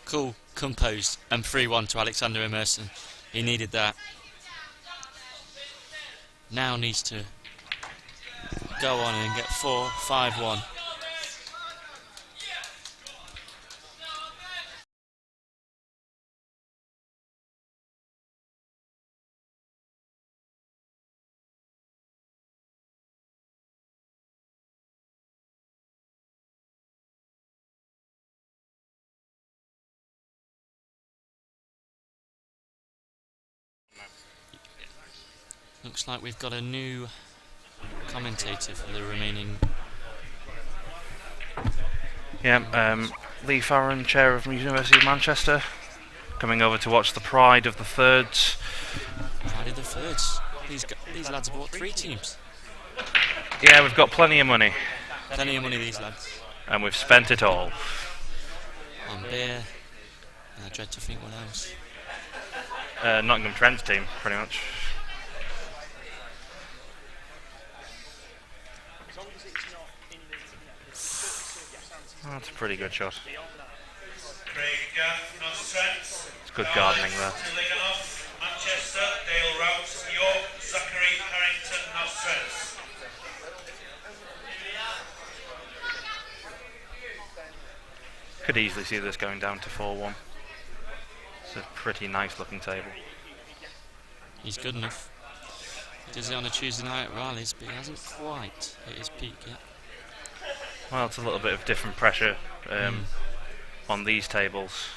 cool, composed, and 3-1 to Alexander Emerson. He needed that. Now needs to go on and get 4-5-1. Looks like we've got a new commentator for the remaining. Yeah, Lee Farron, chair of University of Manchester, coming over to watch the Pride of the Thirds. Pride of the Thirds. These lads have bought 3 teams. Yeah, we've got plenty of money. Plenty of money, these lads. And we've spent it all. On beer. And I dread to think what else. Nottingham Trent's team, pretty much. That's a pretty good shot. It's good gardening there. Manchester, Dale Rouse, York, Zachary, Harrington, North Trent. Could easily see this going down to 4-1. It's a pretty nice looking table. He's good enough. He does it on a Tuesday night at Riley's, but he hasn't quite hit his peak yet. Well, it's a little bit of different pressure on these tables.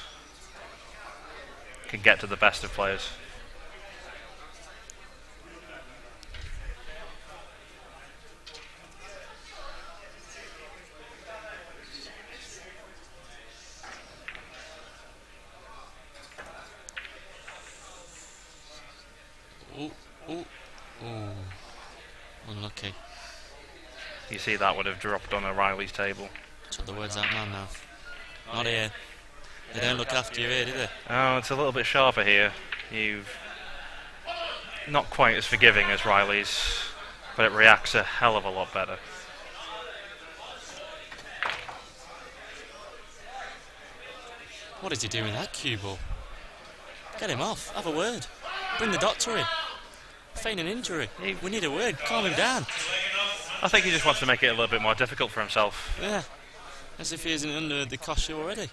Can get to the best of players. Unlucky. You see that would have dropped on O'Reilly's table. Took the words out of my mouth. Not here. They don't look after you here, do they? Oh, it's a little bit sharper here. You've not quite as forgiving as Riley's, but it reacts a hell of a lot better. What is he doing with that cue ball? Get him off. Have a word. Bring the doctor in. Feign an injury. We need a word. Calm him down. I think he just wants to make it a little bit more difficult for himself. Yeah. As if he isn't under the cosh already.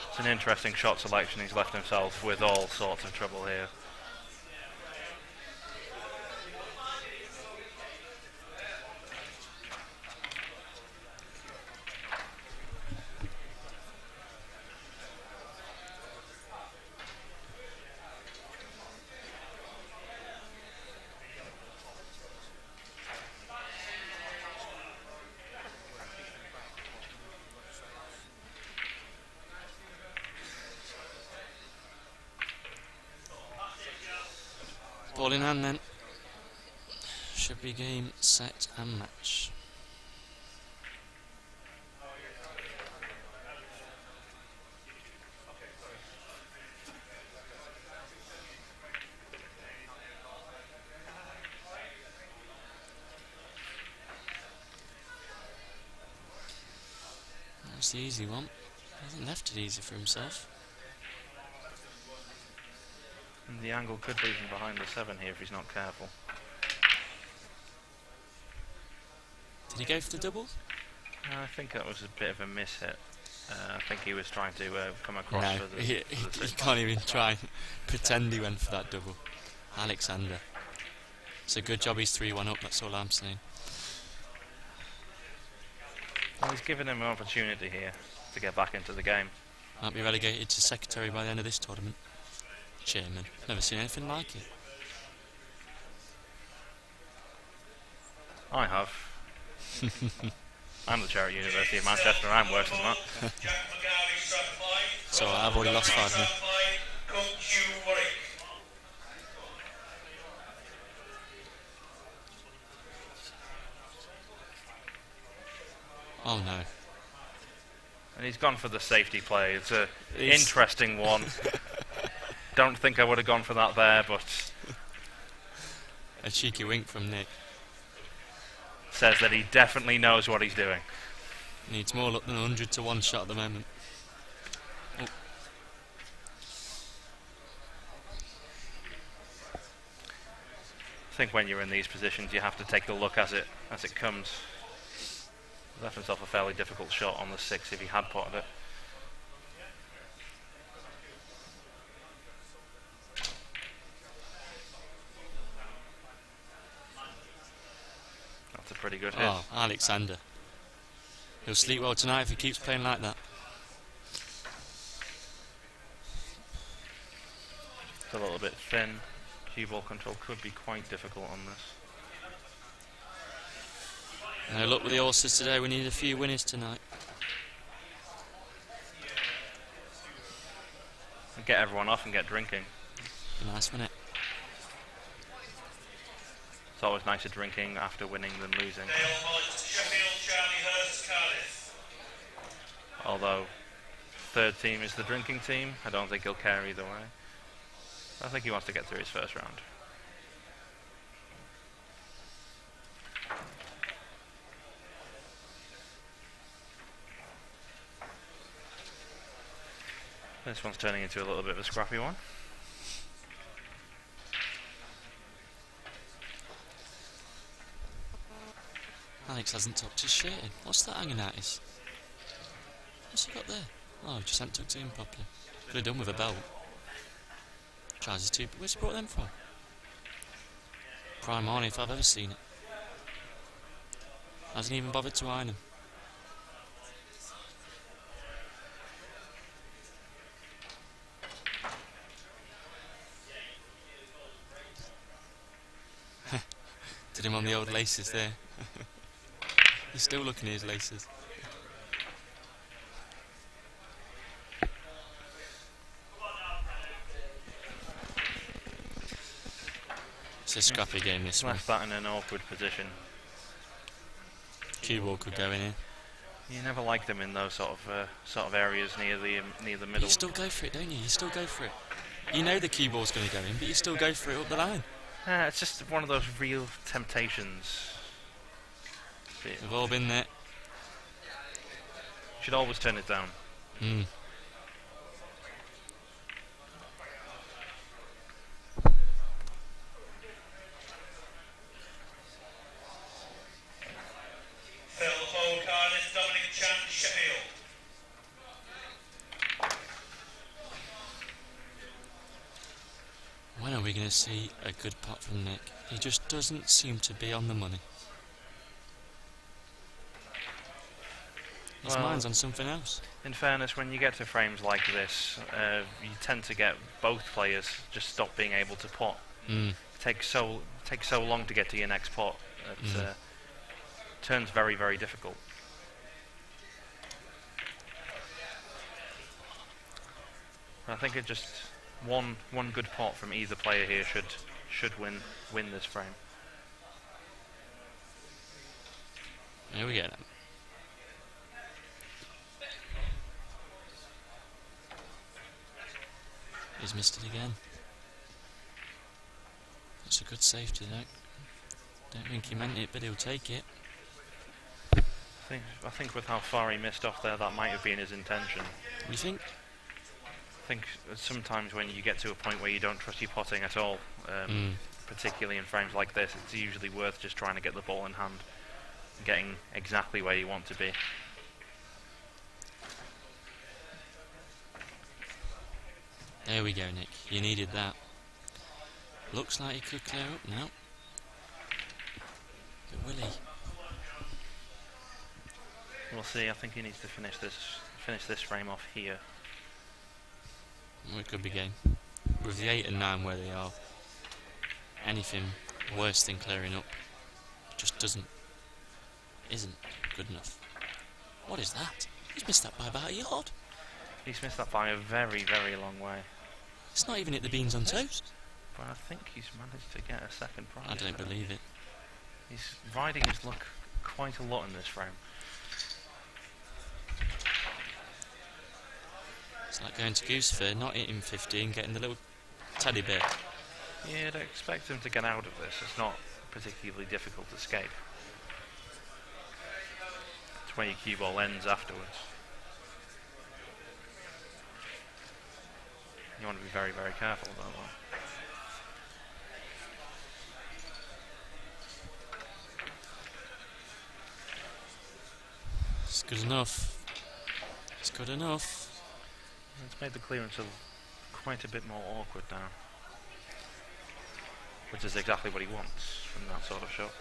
It's an interesting shot selection. He's left himself with all sorts of trouble here. Ball in hand then. Should be game, set and match. That's the easy one. He hasn't left it easy for himself. And the angle could leave him behind the 7 here if he's not careful. Did he go for the double? I think that was a bit of a miss hit. I think he was trying to come across No, for the... he can't even try and pretend he went for that double. Alexander. It's a good job he's 3-1 up, that's all I'm saying. Well, he's given him an opportunity here to get back into the game. Might be relegated to secretary by the end of this tournament. Chairman. Never seen anything like it. I have. I'm the chair at University of Manchester and I'm worse than that. So I've already lost 5 now. Oh no. And he's gone for the safety play. It's a He's- interesting one. Don't think I would have gone for that there, but A cheeky wink from Nick. says that he definitely knows what he's doing. Needs more luck than 100 to 1 shot at the moment. Oh. I think when you're in these positions, you have to take the luck as it comes. Left himself a fairly difficult shot on the 6 if he had potted it. That's a pretty good hit. Oh, Alexander. He'll sleep well tonight if he keeps playing like that. It's a little bit thin. Cue ball control could be quite difficult on this. No luck with the horses today. We need a few winners tonight. And get everyone off and get drinking. Nice, wasn't it? It's always nicer drinking after winning than losing. Dale Hodge to Sheffield, Charlie Hurst, Cardiff. Although third team is the drinking team, I don't think he'll care either way. I think he wants to get through his first round. This one's turning into a little bit of a scrappy one. Alex hasn't tucked his shirt in. What's that hanging at his? What's he got there? Oh, just hadn't tucked it in properly. Could have done with a belt. Trousers too. Where's he brought them from? Prime Arnie if I've ever seen it. Hasn't even bothered to iron them. Did him on the old laces there. He's still looking at his laces. It's a scrappy game this one. Left that in an awkward position. Cue ball could go in here. You never like them in those sort of areas near the But middle. you still go for it, don't you? You still go for it. You know the cue ball's going to go in, but you still go for it up the line. It's just one of those real temptations. We've all been there. Should always turn it down. Mm. Phil Ho, Cardiff, Dominic Chan, Sheffield. When are we going to see a good pot from Nick? He just doesn't seem to be on the money. His Well, mind's on something else. In fairness, when you get to frames like this, you tend to get both players just stop being able to pot. Mm. It takes so long to get to your next pot. It turns very, very difficult. I think it just one good pot from either player here should win this frame. Here we go then. He's missed it again. That's a good safety though. Don't think he meant it, but he'll take it. I think with how far he missed off there, that might have been his intention. You think? I think sometimes when you get to a point where you don't trust your potting at all, particularly in frames like this, it's usually worth just trying to get the ball in hand, getting exactly where you want to be. There we go, Nick. You needed that. Looks like he could clear up now. But will he? We'll see. I think he needs to finish this frame off here. Well, it could be game. With the 8 and 9 where they are, anything worse than clearing up just isn't good enough. What is that? He's missed that by about a yard. He's missed that by a very, very long way. It's not even hit the beans on toast. But I think he's managed to get a second prize. I don't there. believe it. He's riding his luck quite a lot in this frame. It's like going to Goose Fair, not hitting 50 and getting the little teddy bear. Yeah, I'd expect him to get out of this. It's not a particularly difficult escape. It's where your cue ball ends afterwards. You want to be very, very careful about that. It's good enough. It's good enough. It's made the clearance quite a bit more awkward now. Which is exactly what he wants from that sort of shot.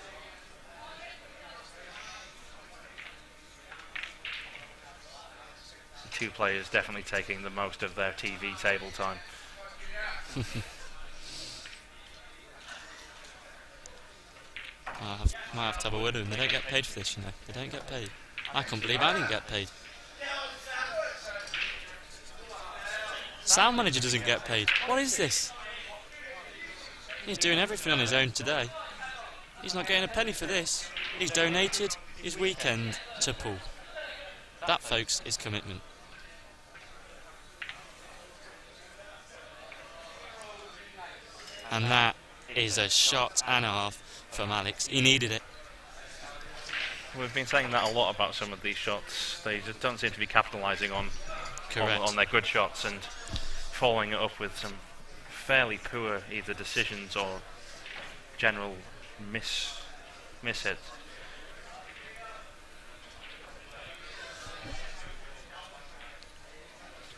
The two players definitely taking the most of their TV table time. Might have to have a word with them. They don't get paid for this, you know. They don't get paid. I can't believe I didn't get paid. Sound manager doesn't get paid. What is this? He's doing everything on his own today. He's not getting a penny for this. He's donated his weekend to pool. That, folks, is commitment. And that is a shot and a half from Alex. He needed it. We've been saying that a lot about some of these shots. They just don't seem to be capitalising on their good shots and following it up with some fairly poor either decisions or general mishits.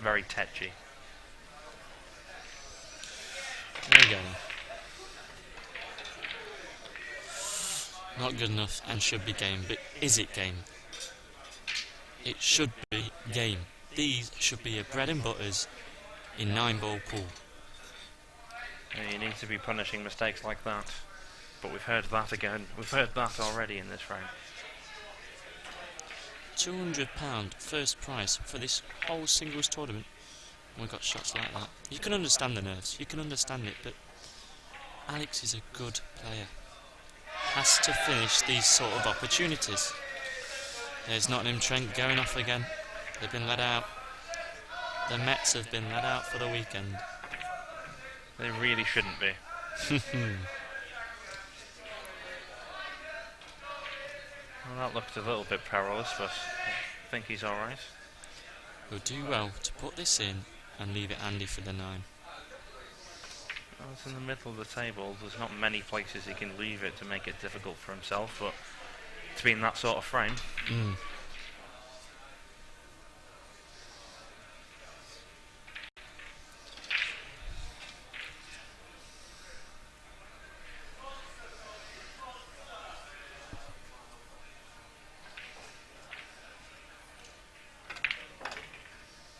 Very tetchy. There you go. Not good enough and should be game, but is it game? It should be game. These should be your bread and butters in 9-ball pool. And you need to be punishing mistakes like that. But we've heard that again. We've heard that already in this frame. £200 first prize for this whole singles tournament. And we've got shots like that. You can understand the nerves, you can understand it, but Alex is a good player. Has to finish these sort of opportunities. There's Nottingham Trent going off again. They've been let out. The Mets have been let out for the weekend. They really shouldn't be. Well, that looked a little bit perilous, but I think he's alright. We'll do well to put this in and leave it handy for the 9. Well, it's in the middle of the table. There's not many places he can leave it to make it difficult for himself, but to be in that sort of frame.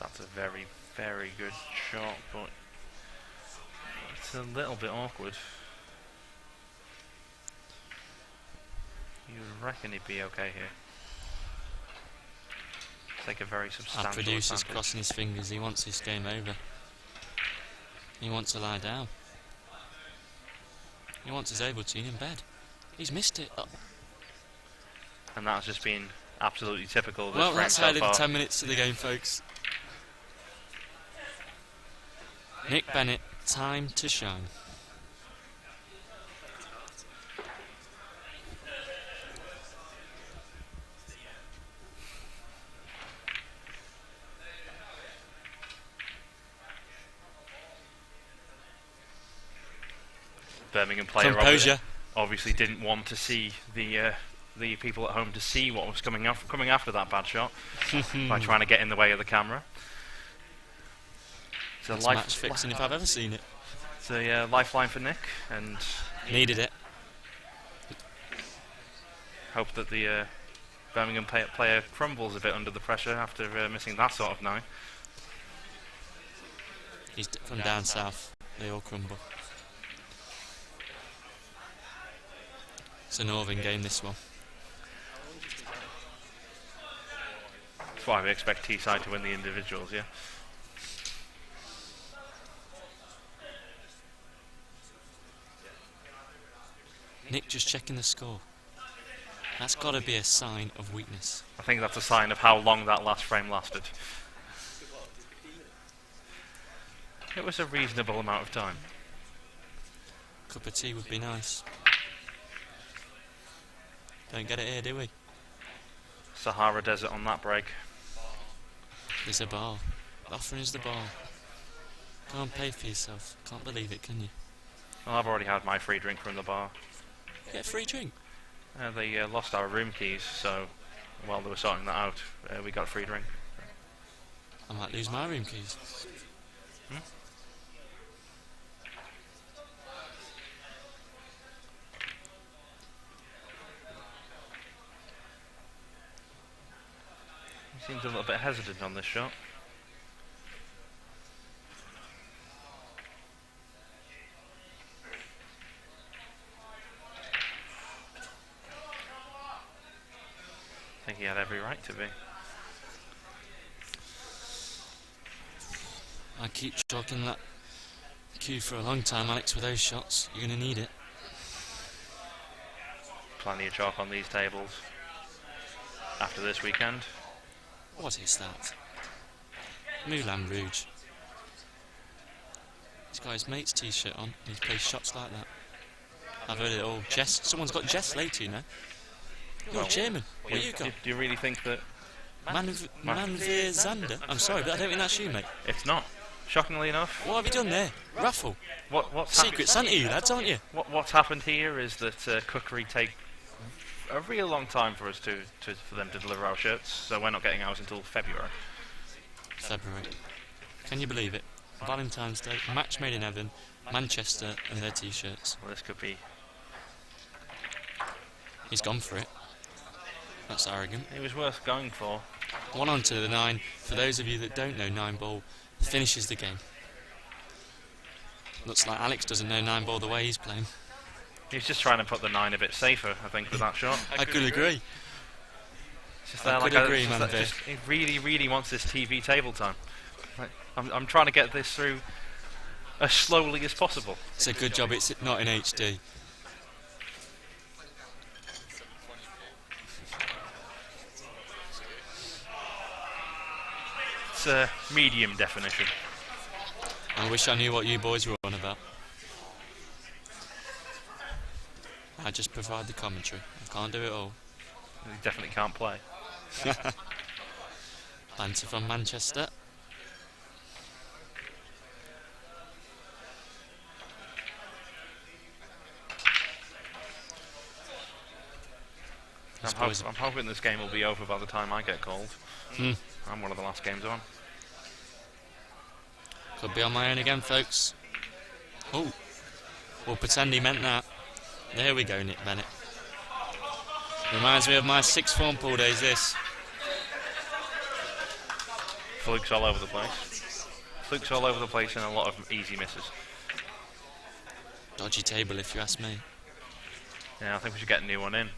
That's a very, very good shot, but it's a little bit awkward. You reckon he'd be okay here? Take a very substantial Our producer's advantage. crossing his fingers. He wants this game over. He wants to lie down. He wants his Ovaltine in bed. He's missed it. And that's just been absolutely typical of this Well, frame that's so how the far. 10 minutes of the game, folks. Nick Bennett, time to shine. Birmingham player Composure. obviously didn't want to see the people at home to see what was coming after that bad shot by trying to get in the way of the camera. It's a That's match fixing if I've ever seen it. It's a lifeline for Nick, and Needed it. hope that the Birmingham player crumbles a bit under the pressure after missing that sort of 9. He's from down south. They all crumble. It's a northern game, this one. That's why we expect Teesside to win the individuals, yeah. Nick just checking the score. That's got to be a sign of weakness. I think that's a sign of how long that last frame lasted. It was a reasonable amount of time. Cup of tea would be nice. Don't get it here, do we? Sahara Desert on that break. There's a bar. The offering is the bar. Go and pay for yourself. Can't believe it, can you? Well, I've already had my free drink from the bar. Get a free drink. They lost our room keys, so while they were sorting that out, we got a free drink. I might lose my room keys. He seems a little bit hesitant on this shot. I think he had every right to be. I keep chalking that cue for a long time, Alex, with those shots. You're going to need it. Plenty of chalk on these tables after this weekend. What is that? Moulin Rouge. He's got his mate's t-shirt on and he plays shots like that. I've heard it all. Jess, someone's got Jess later, you know. You're chairman. What you got? Do you really think that... Manveer Zander? I'm sorry, but I don't think that's you, mate. It's not. Shockingly enough. What have you done there? Raffle. What's Secret Santa, you lads, aren't you? What's happened here is that Cookery take a real long time for us for them to deliver our shirts, so we're not getting ours until February. February. Can you believe it? Valentine's Day, match made in heaven, Manchester and their t-shirts. Well, this could be... He's gone for it. That's arrogant. It was worth going for. 1 on to the 9. For those of you that don't know 9 ball, finishes the game. Looks like Alex doesn't know 9 ball the way he's playing. He's just trying to put the 9 a bit safer, I think, with that shot. I could agree. It's just I there, could agree, man. He really, really wants this TV table time. Like, I'm trying to get this through as slowly as possible. It's a good job it's not in HD. It's medium definition. I wish I knew what you boys were on about. I just provide the commentary. I can't do it all. He definitely can't play. Banter from Manchester. I'm hoping this game will be over by the time I get called. I'm one of the last games on. Could be on my own again, folks. Oh, we'll pretend he meant that. There we go, Nick Bennett. Reminds me of my sixth form pool days, this. Flukes all over the place. Flukes all over the place and a lot of easy misses. Dodgy table, if you ask me. Yeah, I think we should get a new one in.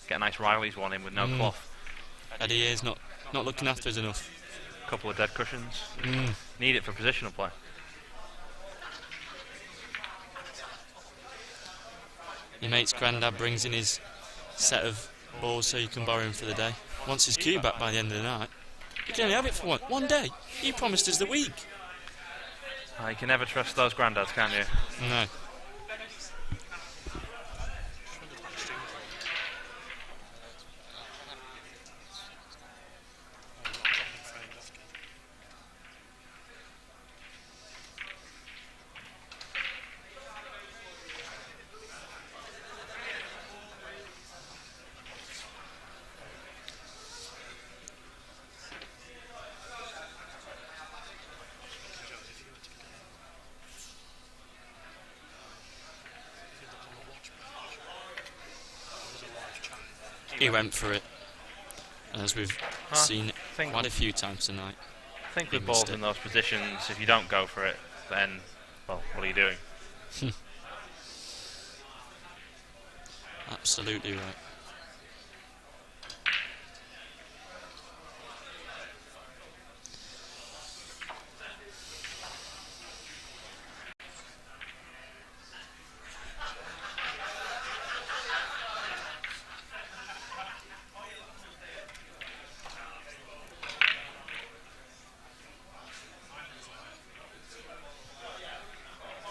Get a nice Riley's one in with no cloth. Eddie is not looking after us enough. Couple of dead cushions. Need it for positional play. Your mate's granddad brings in his set of balls so you can borrow him for the day. Wants his cue back by the end of the night. You can only have it for one day. You promised us the week. You can never trust those granddads, can you? No. He went for it, and as we've seen quite a few times tonight. I think with balls in those positions, if you don't go for it, then, well, what are you doing? Absolutely right.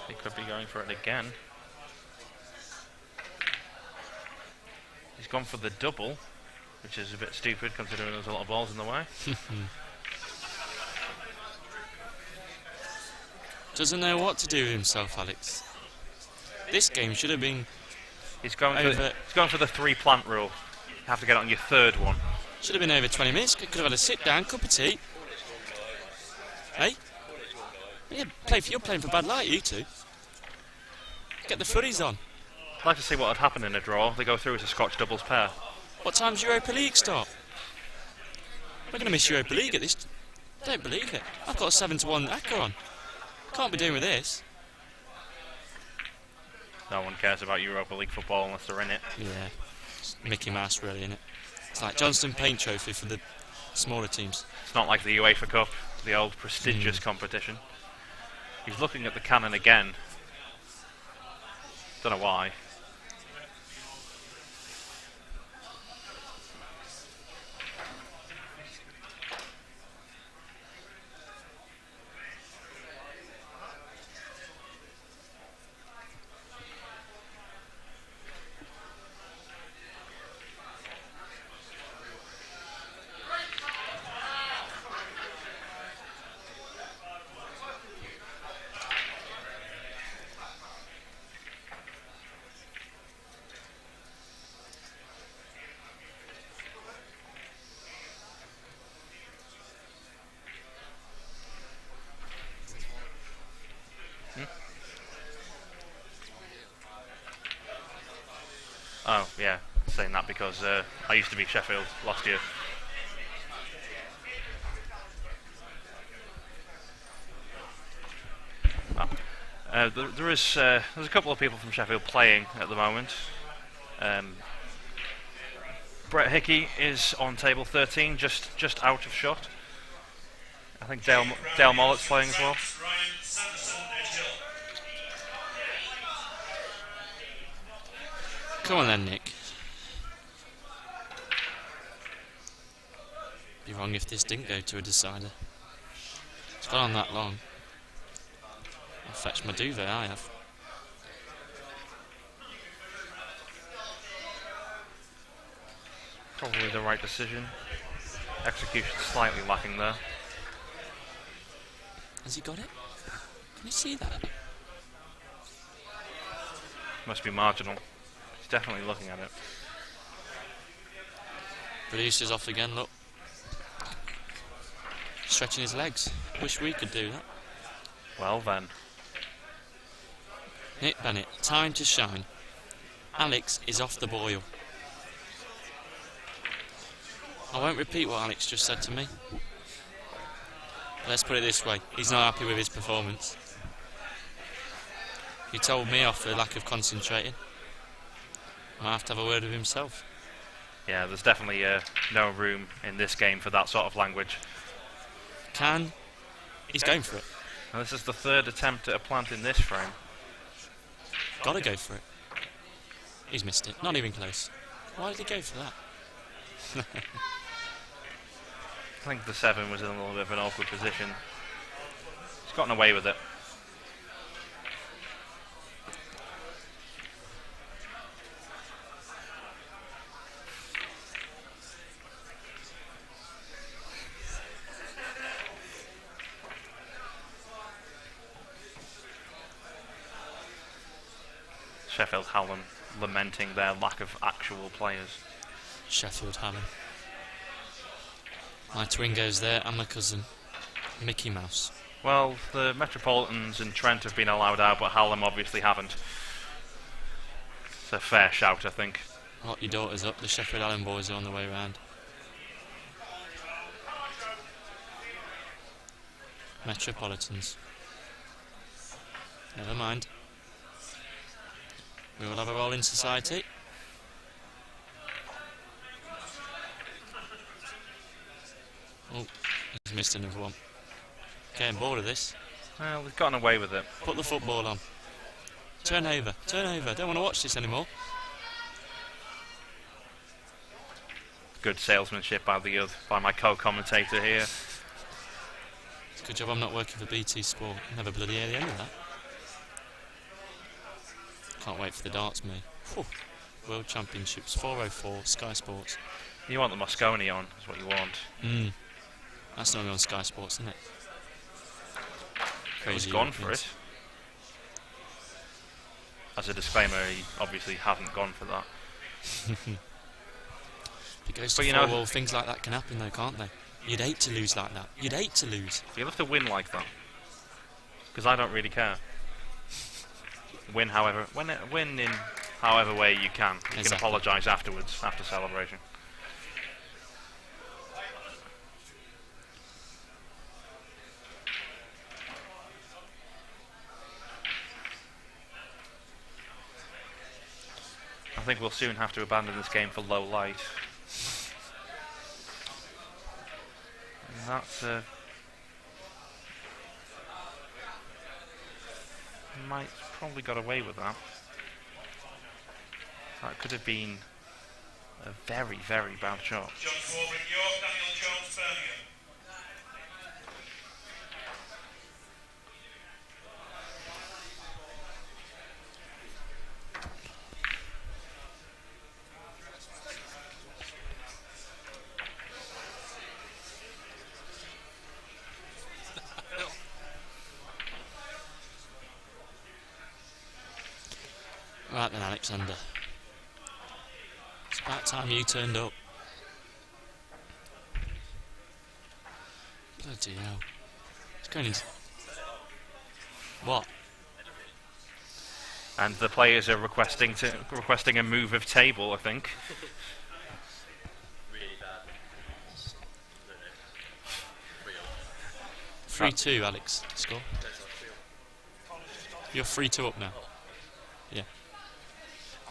He could be going for it again. He's gone for the double, which is a bit stupid considering there's a lot of balls in the way. Doesn't know what to do with himself, Alex. This game should have been He's going over. for the 3 plant rule. You have to get on your 3rd one. Should have been over 20 minutes. Could have had a sit down, cup of tea. Hey? Yeah, you're playing for bad light, you two. Get the footies on. I'd like to see what would happen in a draw. They go through as a Scotch doubles pair. What time's Europa League start? We're going to miss Europa League at this. Don't believe it. I've got a 7-1 acca on. Can't be doing with this. No one cares about Europa League football unless they're in it. Yeah. It's Mickey Mouse, really, isn't it? It's like Johnston Paint Trophy for the smaller teams. It's not like the UEFA Cup, the old prestigious competition. He's looking at the cannon again. Don't know why. Oh, yeah, saying that because I used to be Sheffield last year. There's a couple of people from Sheffield playing at the moment. Brett Hickey is on table 13, just out of shot. I think Dale Mollett's playing as well. Come on then, Nick. Be wrong if this didn't go to a decider. It's gone on that long. I'll fetch my duvet, I have. Probably the right decision. Execution slightly lacking there. Has he got it? Can you see that? Must be marginal. He's definitely looking at it. Producer's off again, look. Stretching his legs. Wish we could do that. Well then. Nick Bennett, time to shine. Alex is off the boil. I won't repeat what Alex just said to me. Let's put it this way, he's not happy with his performance. He told me off for lack of concentrating. I'll have to have a word with himself. Yeah, there's definitely no room in this game for that sort of language. He's going for it. And this is the 3rd attempt at a plant in this frame. Gotta go for it. He's missed it, not even close. Why did he go for that? I think the 7 was in a little bit of an awkward position. He's gotten away with it. Sheffield Hallam lamenting their lack of actual players. Sheffield Hallam. My twin goes there and my cousin, Mickey Mouse. Well, the Metropolitans and Trent have been allowed out, but Hallam obviously haven't. It's a fair shout, I think. Lock your daughters up, the Sheffield Hallam boys are on the way round. Metropolitans. Never mind. We will have a role in society. Oh, he's missed another one. Getting bored of this. Well, they've gotten away with it. Put the football on. Turn over, turn over. Don't want to watch this anymore. Good salesmanship by my co-commentator here. It's a good job I'm not working for BT Sport. Never bloody hear the end of that. Can't wait for the darts, me. Whew. World Championships, 4:04, Sky Sports. You want the Mosconi on, is what you want. That's normally on Sky Sports, isn't it? He's Crazy gone for Europeans. it. As a disclaimer, he obviously hadn't gone for that. If it goes to But you know- 4-all, things like that can happen though, can't they? You'd hate to lose like that. You'd hate to lose. You'll have to win like that. Because I don't really care. Win in however way you can. You can Exactly. apologise afterwards, after celebration. I think we'll soon have to abandon this game for low light. And that's might probably got away with that. That could have been a very, very bad shot. John Corbin, York, Daniel Jones, Birmingham. Right then, Alexander. It's about time you turned up. Bloody hell. It's going into... What? And the players are requesting a move of table, I think. 3-2, Alex. Score. You're 3-2 up now. Yeah.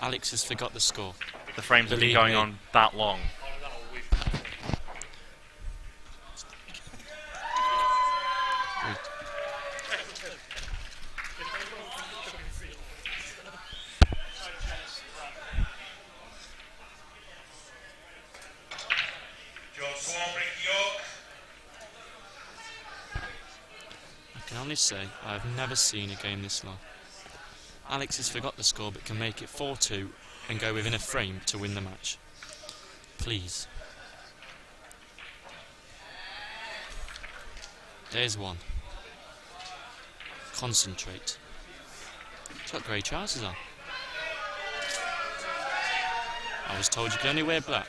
Alex has forgot the score. The frames have been Believe going me. on that long. John Swarbrick, York. I can only say I've never seen a game this long. Alex has forgot the score but can make it 4-2 and go within a frame to win the match. Please. There's one. Concentrate. He's got grey trousers on. I was told you could only wear black.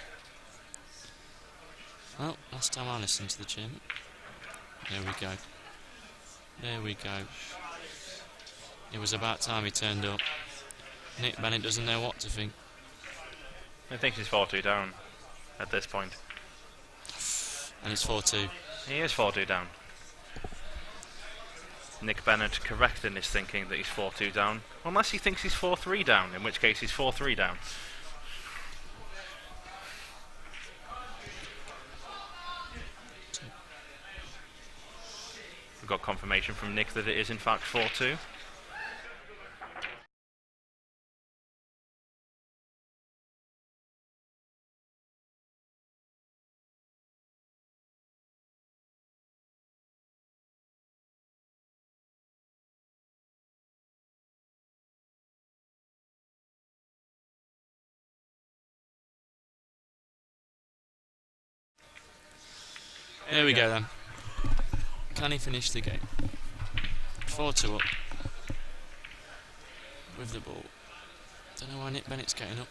Well, last time I listened to the chairman. There we go. There we go. It was about time he turned up. Nick Bennett doesn't know what to think. I think he's 4-2 down at this point. And it's 4-2. He is 4-2 down. Nick Bennett correct in his thinking that he's 4-2 down. Unless he thinks he's 4-3 down, in which case he's 4-3 down. We've got confirmation from Nick that it is in fact 4-2. There we go then. Can he finish the game? 4-2 up. With the ball. Don't know why Nick Bennett's getting up.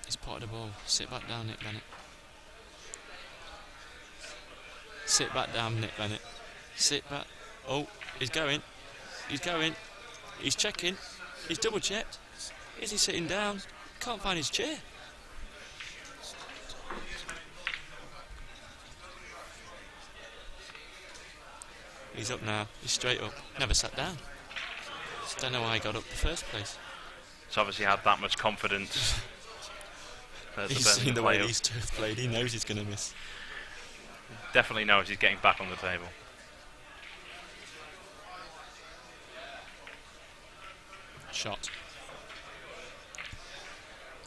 He's potted the ball. Sit back down, Nick Bennett. Sit back down, Nick Bennett. Sit back. Oh, he's going. He's going. He's checking. He's double checked. Is he sitting down? Can't find his chair. He's up now. He's straight up. Never sat down. Just don't know why he got up in the first place. He's obviously had that much confidence. That He's Birmingham seen the way player these two have played. He knows he's going to miss. definitely knows he's getting back on the table. Shot.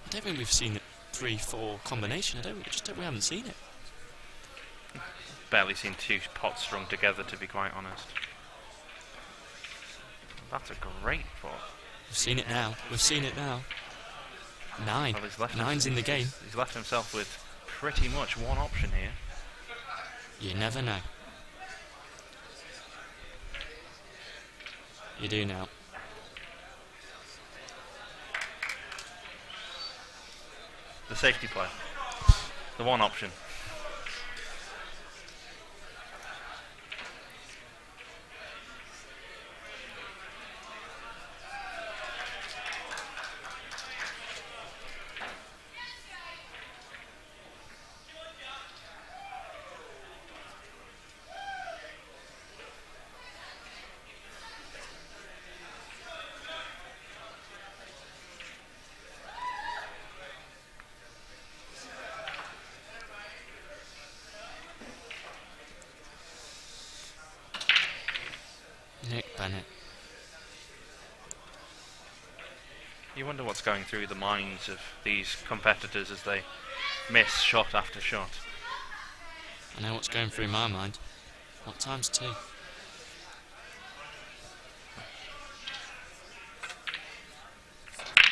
I don't think we've seen a 3-4 combination. We haven't seen it. Barely seen two pots strung together, to be quite honest. That's a great pot. We've seen it now. We've seen it now. 9. Well, he's left Nine's in the game. He's left himself with pretty much one option here. You never know. You do now. The safety play. The one option. Nick Bennett. You wonder what's going through the minds of these competitors as they miss shot after shot. I know what's going through my mind. What time's 2?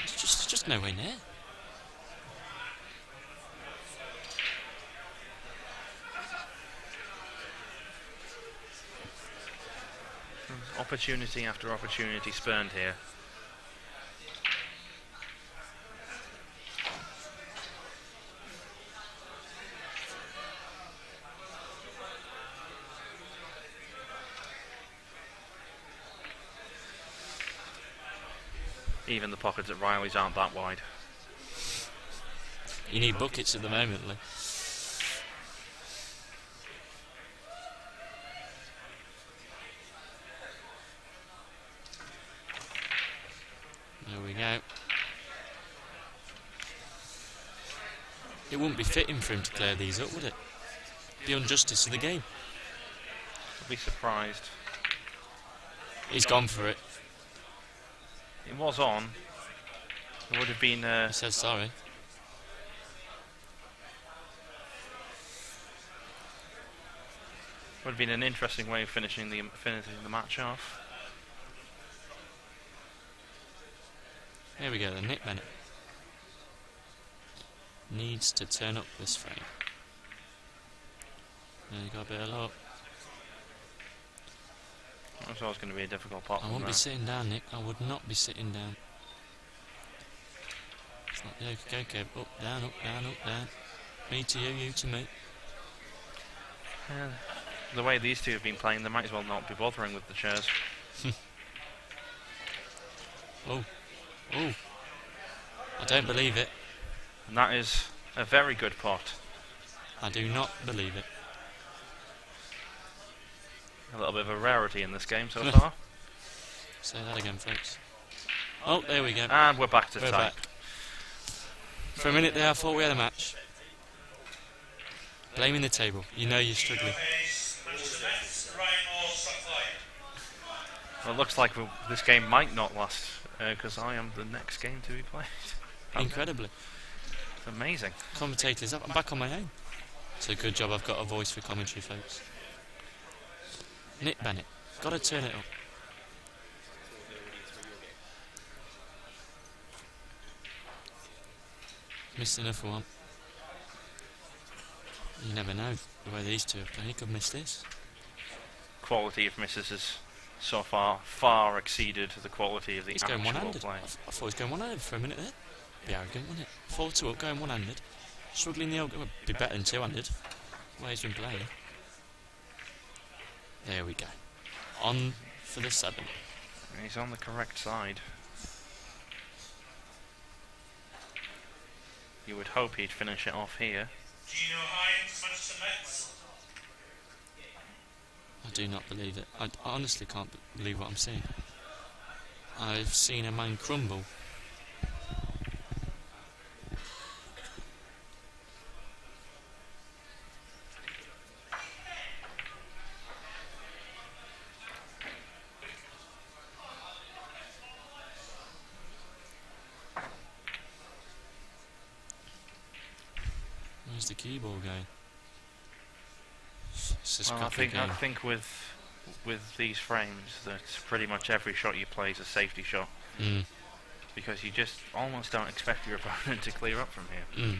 It's just nowhere near. Opportunity after opportunity spurned here. Even the pockets at Riley's aren't that wide. You need buckets at the moment, Lee. There we go. It wouldn't be fitting for him to clear these up, would it? The injustice of the game. I'll be surprised. He's gone for it. It was on. It would have been. He says sorry. Would have been an interesting way of finishing the match off. Here we go then, Nick Bennett. Needs to turn up this frame. There you got a bit of luck. That's always going to be a difficult pot. I won't be sitting down, Nick. I would not be sitting down. It's like the okay, up, down, up, down, up, down. Me to you to me. The way these two have been playing, they might as well not be bothering with the chairs. Oh. Oh. I don't believe it. And that is a very good pot. I do not believe it. A little bit of a rarity in this game so far. Say that again, folks. Oh, there we go. And we're back to We're type. back. For a minute there, I thought we had a match. Blaming the table. You know you're struggling. Well, it looks like this game might not last because I am the next game to be played. Incredibly. It's amazing. Commentators, I'm back on my own. It's a good job I've got a voice for commentary, folks. Nick Bennett. Gotta turn it up. Missed another one. You never know the way these two have played. He could miss this. Quality of misses has so far exceeded the quality of the He's actual going one-handed. play. I thought he was going one-handed for a minute there. Be arrogant, wouldn't it? 4-2 up, going one-handed. Struggling the old... Would be better than two-handed. The way he's been playing. There we go. On for the 7. He's on the correct side. You would hope he'd finish it off here. Gino Hines, Manchester Mets. I do not believe it. I honestly can't believe what I'm seeing. I've seen a man crumble. Where's the key ball going? It's a Well, I scrappy game. think with these frames that pretty much every shot you play is a safety shot. because you just almost don't expect your opponent to clear up from here. Mm.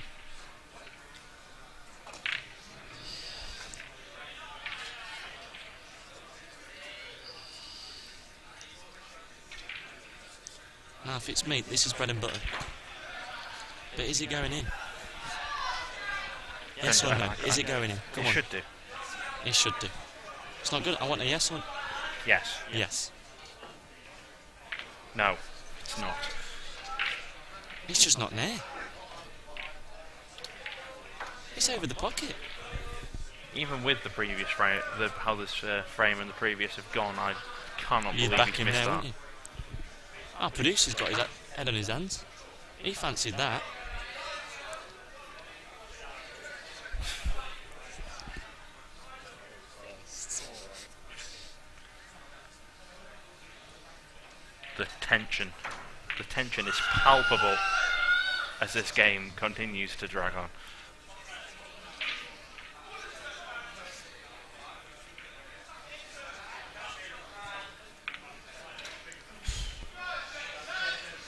Now, if it's me, this is bread and butter. But is it going in? Yes or no? Is it going in? Come It on. should do. It should do. It's not good. I want a yes or Yes. yes. No, it's not. It's just not there. It's over the pocket. Even with the previous frame, how this frame and the previous have gone, I cannot You'd believe back he's him missed there, that. wouldn't you? Our producer's got his head on his hands. He fancied that. The tension is palpable as this game continues to drag on.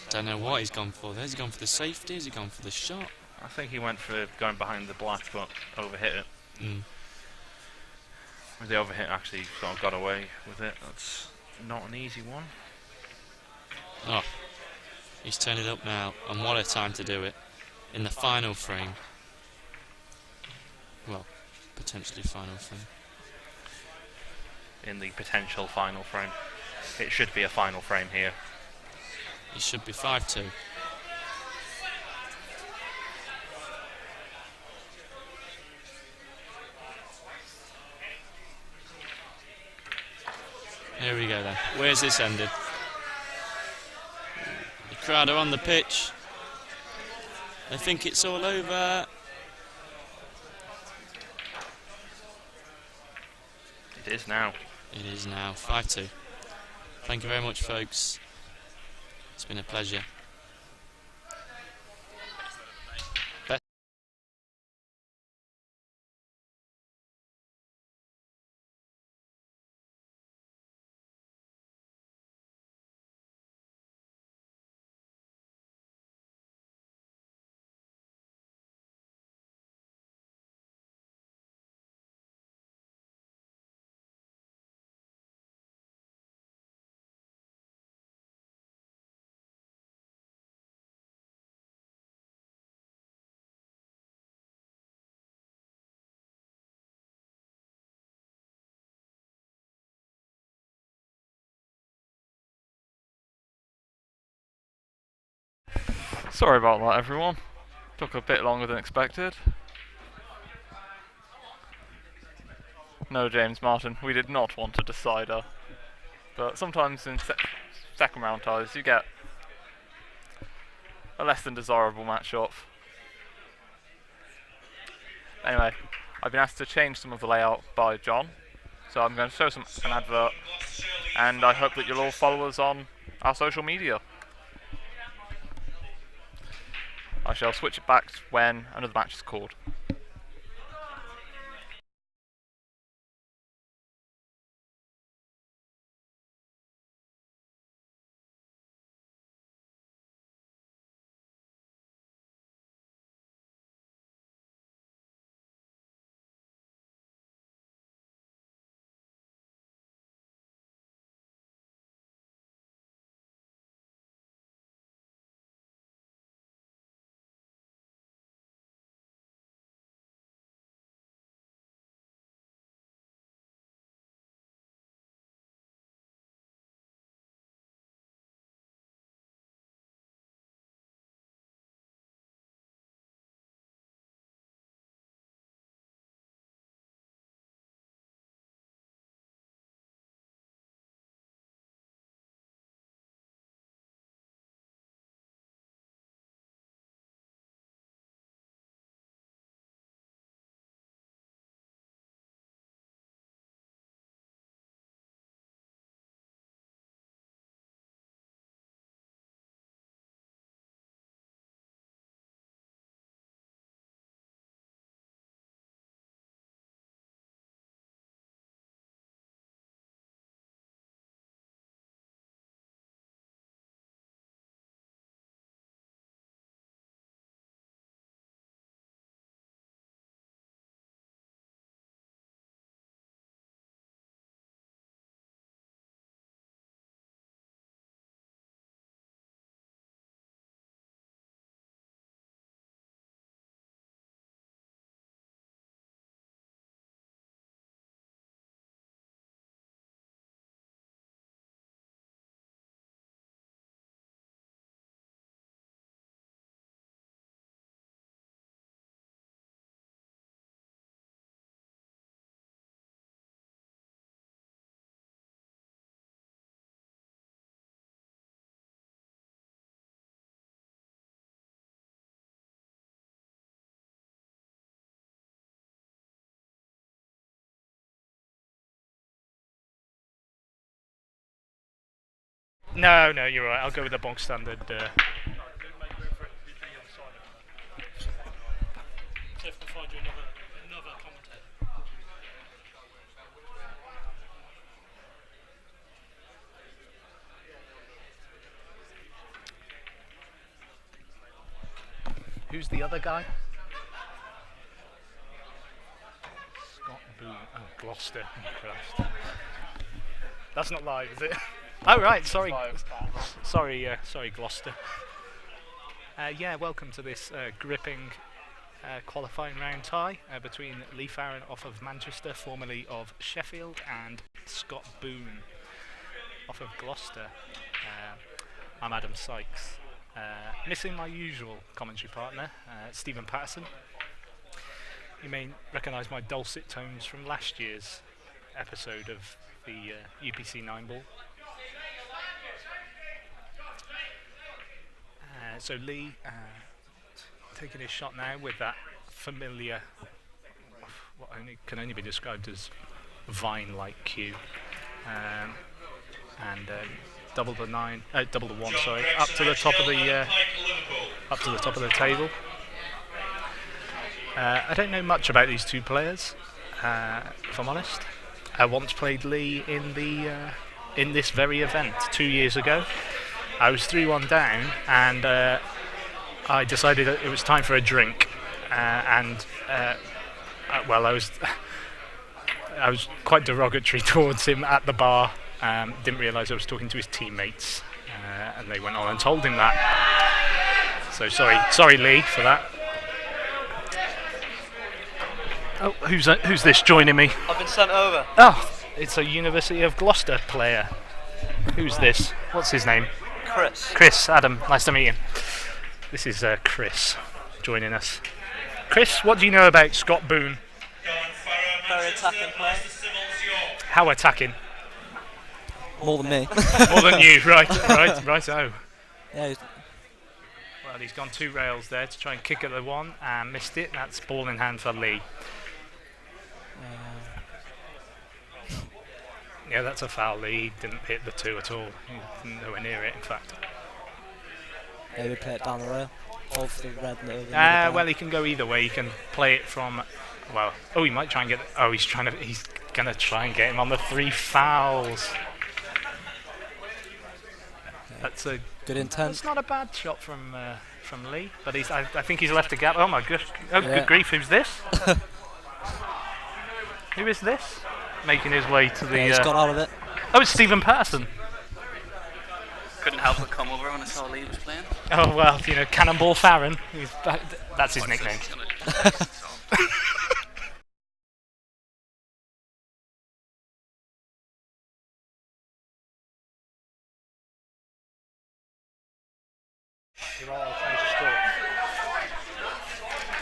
Don't know what he's gone for there. Has he gone for the safety? Has he gone for the shot? I think he went for going behind the black, but overhit it. Mm. The overhit actually sort of got away with it. That's not an easy one. Oh, he's turned it up now, and what a time to do it. In the final frame. Well, potentially final frame. In the potential final frame. It should be a final frame here. It should be 5-2. Here we go then. Where's this ended? The crowd are on the pitch. They think it's all over. It is now. It is now 5-2. Thank you very much, folks. It's been a pleasure. Sorry about that, everyone. Took a bit longer than expected. No, James Martin, we did not want a decider. But sometimes in second round ties, you get a less than desirable matchup. Anyway, I've been asked to change some of the layout by John, so I'm going to show an advert, and I hope that you'll all follow us on our social media. I shall switch it back when another match is called. No, you're right. I'll go with the bog standard. Who's the other guy? Scott Boone. Oh, Gloucester. Oh, Christ. That's not live, is it? Oh, right. Sorry. Sorry, Gloucester. Yeah, welcome to this gripping qualifying round tie between Lee Farron off of Manchester, formerly of Sheffield, and Scott Boone off of Gloucester. I'm Adam Sykes. Missing my usual commentary partner, Stephen Patterson. You may recognise my dulcet tones from last year's episode of the UPC 9-ball. So Lee taking his shot now with that familiar, what can only be described as vine-like cue, and double the one, sorry, up to the top of the table. I don't know much about these two players, if I'm honest. I once played Lee in this very event 2 years ago. I was 3-1 down, and I decided that it was time for a drink, well, I was quite derogatory towards him at the bar. Didn't realise I was talking to his teammates, and they went on and told him that. So sorry, Lee, for that. Oh, who's this joining me? I've been sent over. Oh, it's a University of Gloucester player. Who's this? What's his name? Chris, Adam, nice to meet you. This is Chris joining us. Chris, what do you know about Scott Boone? Very attacking player. How attacking? More than me. More than you, right, oh. Yeah. Well, he's gone 2 rails there to try and kick at the one and missed it. That's ball in hand for Lee. Yeah, that's a foul. Lee didn't hit the 2 at all. He didn't nowhere near it, in fact. Maybe play it down the rail. Hold for the red and over. Well, he can go either way. He can play it from. Well, he might try and get. Oh, he's gonna try and get him on the 3 fouls. That's a good intent. That's not a bad shot from Lee, but I think he's left a gap. Oh my gosh! Oh, yeah. Good grief! Who's this? Who is this? Making his way to the. Yeah, he's got out of it. Oh, it's Stephen Patterson. Couldn't help but come over when I saw Lee was playing. Oh well, Cannonball Farron. That's his nickname.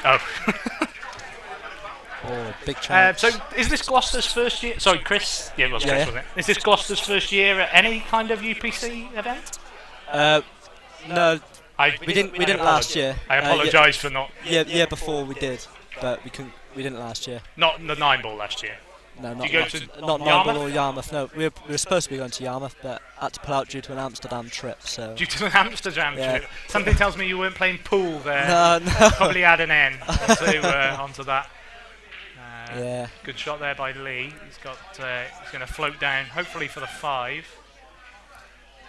Oh. Oh, big chance. So, is this Gloucester's first year? Sorry, Chris. Yeah, it was Chris, wasn't it? Is this Gloucester's first year at any kind of UPC event? No, we didn't last year. I apologise for not. Yeah, before we did, but we didn't last year. Not the 9-ball last year. No, not Yarmouth? 9-ball or Yarmouth. No, we were supposed to be going to Yarmouth, but had to pull out due to an Amsterdam trip. So. Due to an Amsterdam trip. Something tells me you weren't playing pool there. No. Probably add an N onto that. Yeah. Good shot there by Lee. He's going to float down, hopefully for the 5.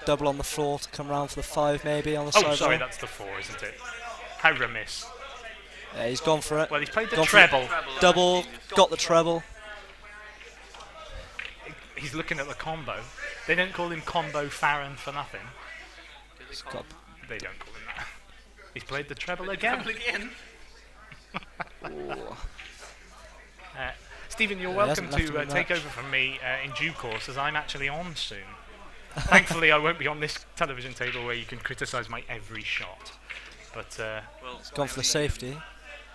Double on the floor to come round for the 5, maybe on the side. Oh, sorry, that's the 4, isn't it? How remiss. Yeah, he's gone for it. Well, he's played the treble. Double, got the treble. He's looking at the combo. They don't call him Combo Farron for nothing. They don't call him that. He's played the treble again. Stephen, you're welcome to take over from me in due course, as I'm actually on soon. Thankfully, I won't be on this television table where you can criticise my every shot. But he's gone for the safety.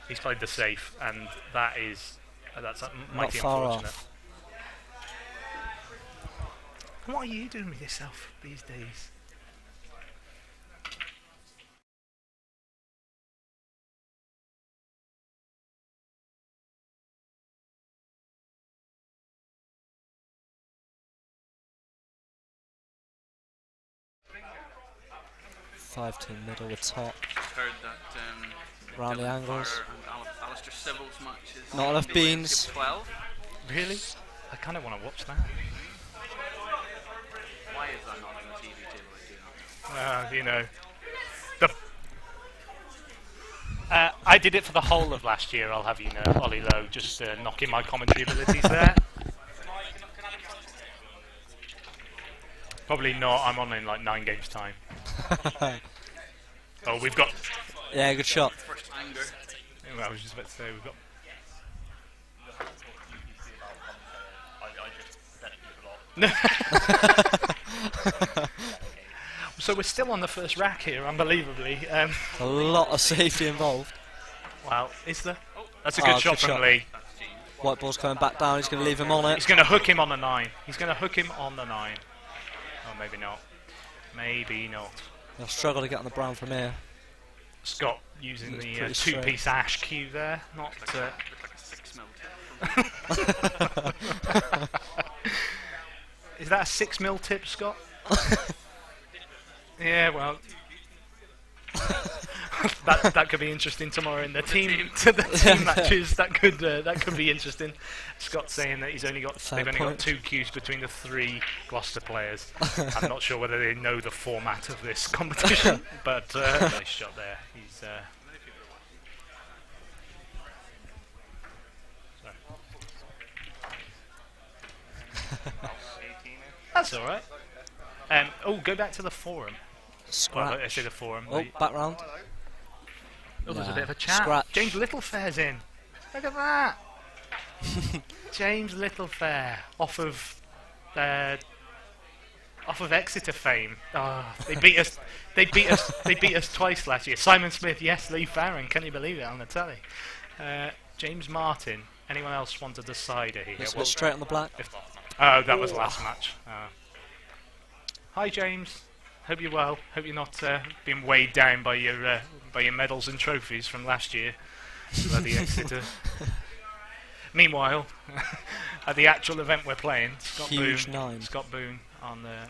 He's played the safe, and that's mighty not far unfortunate. off. What are you doing with yourself these days? 5 to the middle with top. Heard that Round the Dylan angles. Farr and Alistair Sybil's match is Not enough on the way to beans. skip 12. Really? I kind of want to watch that. Why is that not on the TV table? I do not know. You know, I did it for the whole of last year. I'll have you know, Ollie Lowe, just knocking my commentary abilities there. Probably not. I'm on in like 9 games time. Oh, we've got. Yeah, good shot. First anger. I was just about to say we've got. So we're still on the first rack here, unbelievably. A lot of safety involved. Wow, is there? That's a good shot from Lee. White ball's coming back down. He's going to leave him on it. He's going to hook him on the 9. He's going to hook him on the 9. Oh, maybe not. Maybe not. He'll struggle to get on the brown from here. Scott using Looks the pretty two-piece ash cue there. Not. Looks like a 6 mil. Is that a 6 mil tip, Scott? Yeah, well. that could be interesting tomorrow in the team matches. That could be interesting. Scott's saying that they've only got 2 cues between the 3 Gloucester players. I'm not sure whether they know the format of this competition, but nice shot there. He's sorry. That's all right. Go back to the forum. Scratch. Well, I say the forum. Oh, back round. Oh, there's a Nah. bit of a chat. Scratch. James Littlefair's in. Look at that. James Littlefair off of Exeter fame. Oh, they beat us. They beat us twice last year. Simon Smith, yes. Lee Farron. Can you believe it on the telly? James Martin. Anyone else want a decider here? Let's look straight on the black. Oh, that was last match. Hi, James. Hope you're well. Hope you're not being weighed down by your medals and trophies from last year. Bloody Exeter. Meanwhile, at the actual event we're playing, Huge 9. Scott Boone on the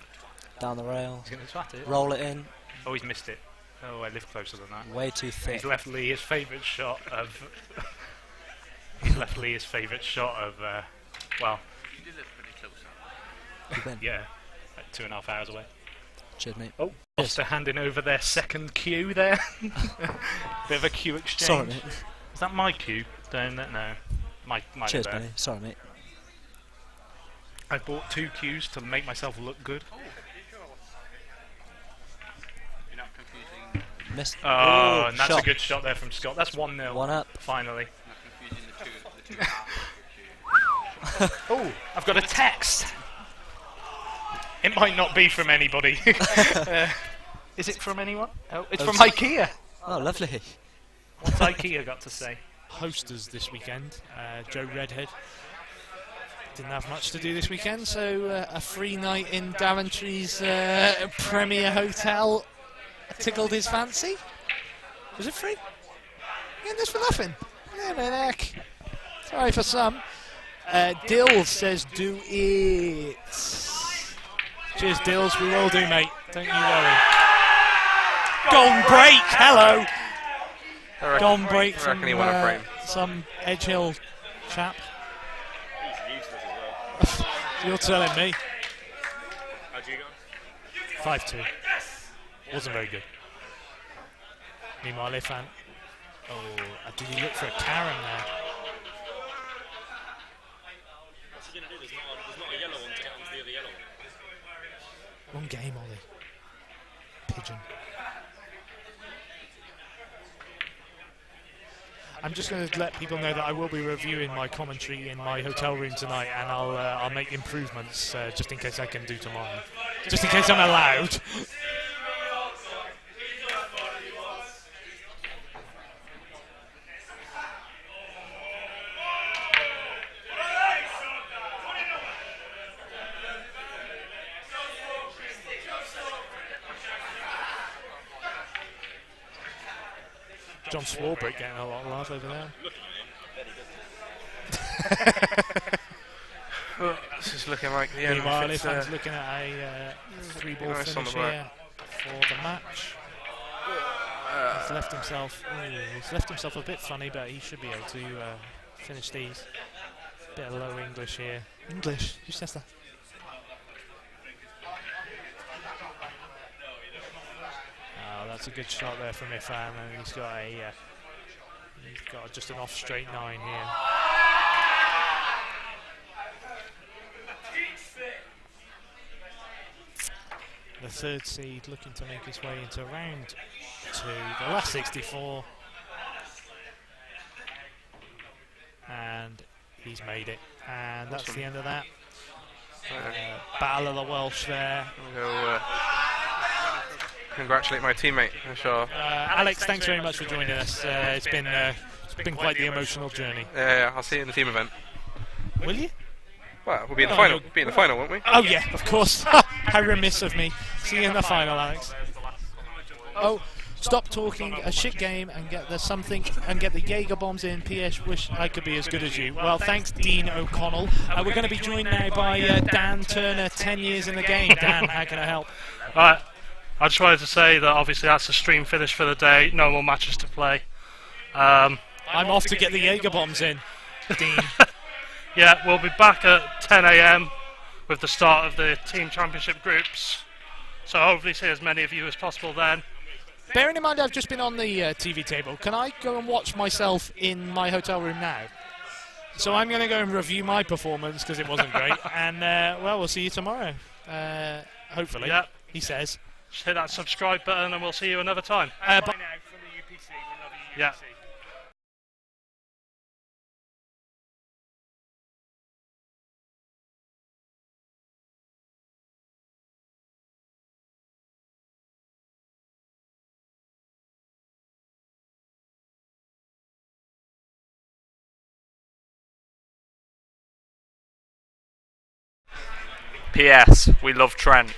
Down the rail. He's going to swat it. Roll it in. Oh, he's missed it. Oh, I live closer than that. Way too thick. He's left Lee his favourite shot of. Well. You did live pretty close. Good win. Yeah, like 2.5 hours away. Cheers, mate. Oh, Gloucester handing over their second cue there. Bit of a cue exchange. Sorry, mate. Is that my cue? No. My Cheers, mate. Sorry, mate. I bought 2 cues to make myself look good. You're not confusing. Missed. Oh, and that's shot. a good shot there from Scott. That's 1-0. 1 up. Finally. Not confusing the two halves. Oh, I've got a text. It might not be from anybody. Is it from anyone? Oh, it's from IKEA. Oh, lovely. What's IKEA got to say? Hosters this weekend. Joe Redhead didn't have much to do this weekend, so a free night in Daventry's Premier Hotel tickled his fancy. Was it free? Getting this for nothing. Yeah, man, heck. Sorry for some. Dill says do it. Cheers, Dills. We will do, mate. Don't you worry. Gone break. Hello. Gone break from some Edge Hill chap. You're telling me. How'd you go? 5-2. Wasn't very good. Meanwhile, Ifan. Oh, did he look for a Karen there? What's he going to do? There's not a yellow one to get onto the other yellow one. Wrong game, Ollie. Pigeon. I'm just going to let people know that I will be reviewing my commentary in my hotel room tonight, and I'll make improvements just in case I can do tomorrow. Just in case I'm allowed. John Swarbrick getting a lot of love over there. Well, this is looking like the end. Meanwhile, Ifan's looking at a 3-ball nice on finish the back. here for the match. He's left himself. He's left himself a bit funny, but he should be able to finish these. Bit of low English here. English? Who says that? Oh, that's a good shot there from Ifan, and he's got just an off straight 9 here. The third seed looking to make his way into round 2, the last 64. And he's made it. And that's the end of that. Battle of the Welsh there. Congratulate my teammate, I'm sure. Alex, thanks very much for joining us. It's been quite the emotional journey. Yeah, I'll see you in the team event. Will you? Well, we'll be in the final. We'll be in the final, won't we? Oh yeah, of course. How remiss of me. See you in the final, Alex. Oh, stop talking. A shit game and get the something and get the Jaeger bombs in. PS, wish I could be as good as you. Well, thanks, Dean O'Connell. We're going to be joined now by Dan Turner, 10 years in the game. Dan, how can I help? Alright, I just wanted to say that obviously that's the stream finish for the day. No more matches to play. I'm off to get the Jaeger bombs in, Dean. Yeah, we'll be back at 10 AM with the start of the team championship groups. So hopefully see as many of you as possible then. Bearing in mind I've just been on the TV table, can I go and watch myself in my hotel room now? So I'm going to go and review my performance because it wasn't great. And, well, we'll see you tomorrow. Hopefully, yep. He says. Just hit that subscribe button and we'll see you another time. Bye now from the UPC. We love you, UPC. Yeah. PS, we love Trent.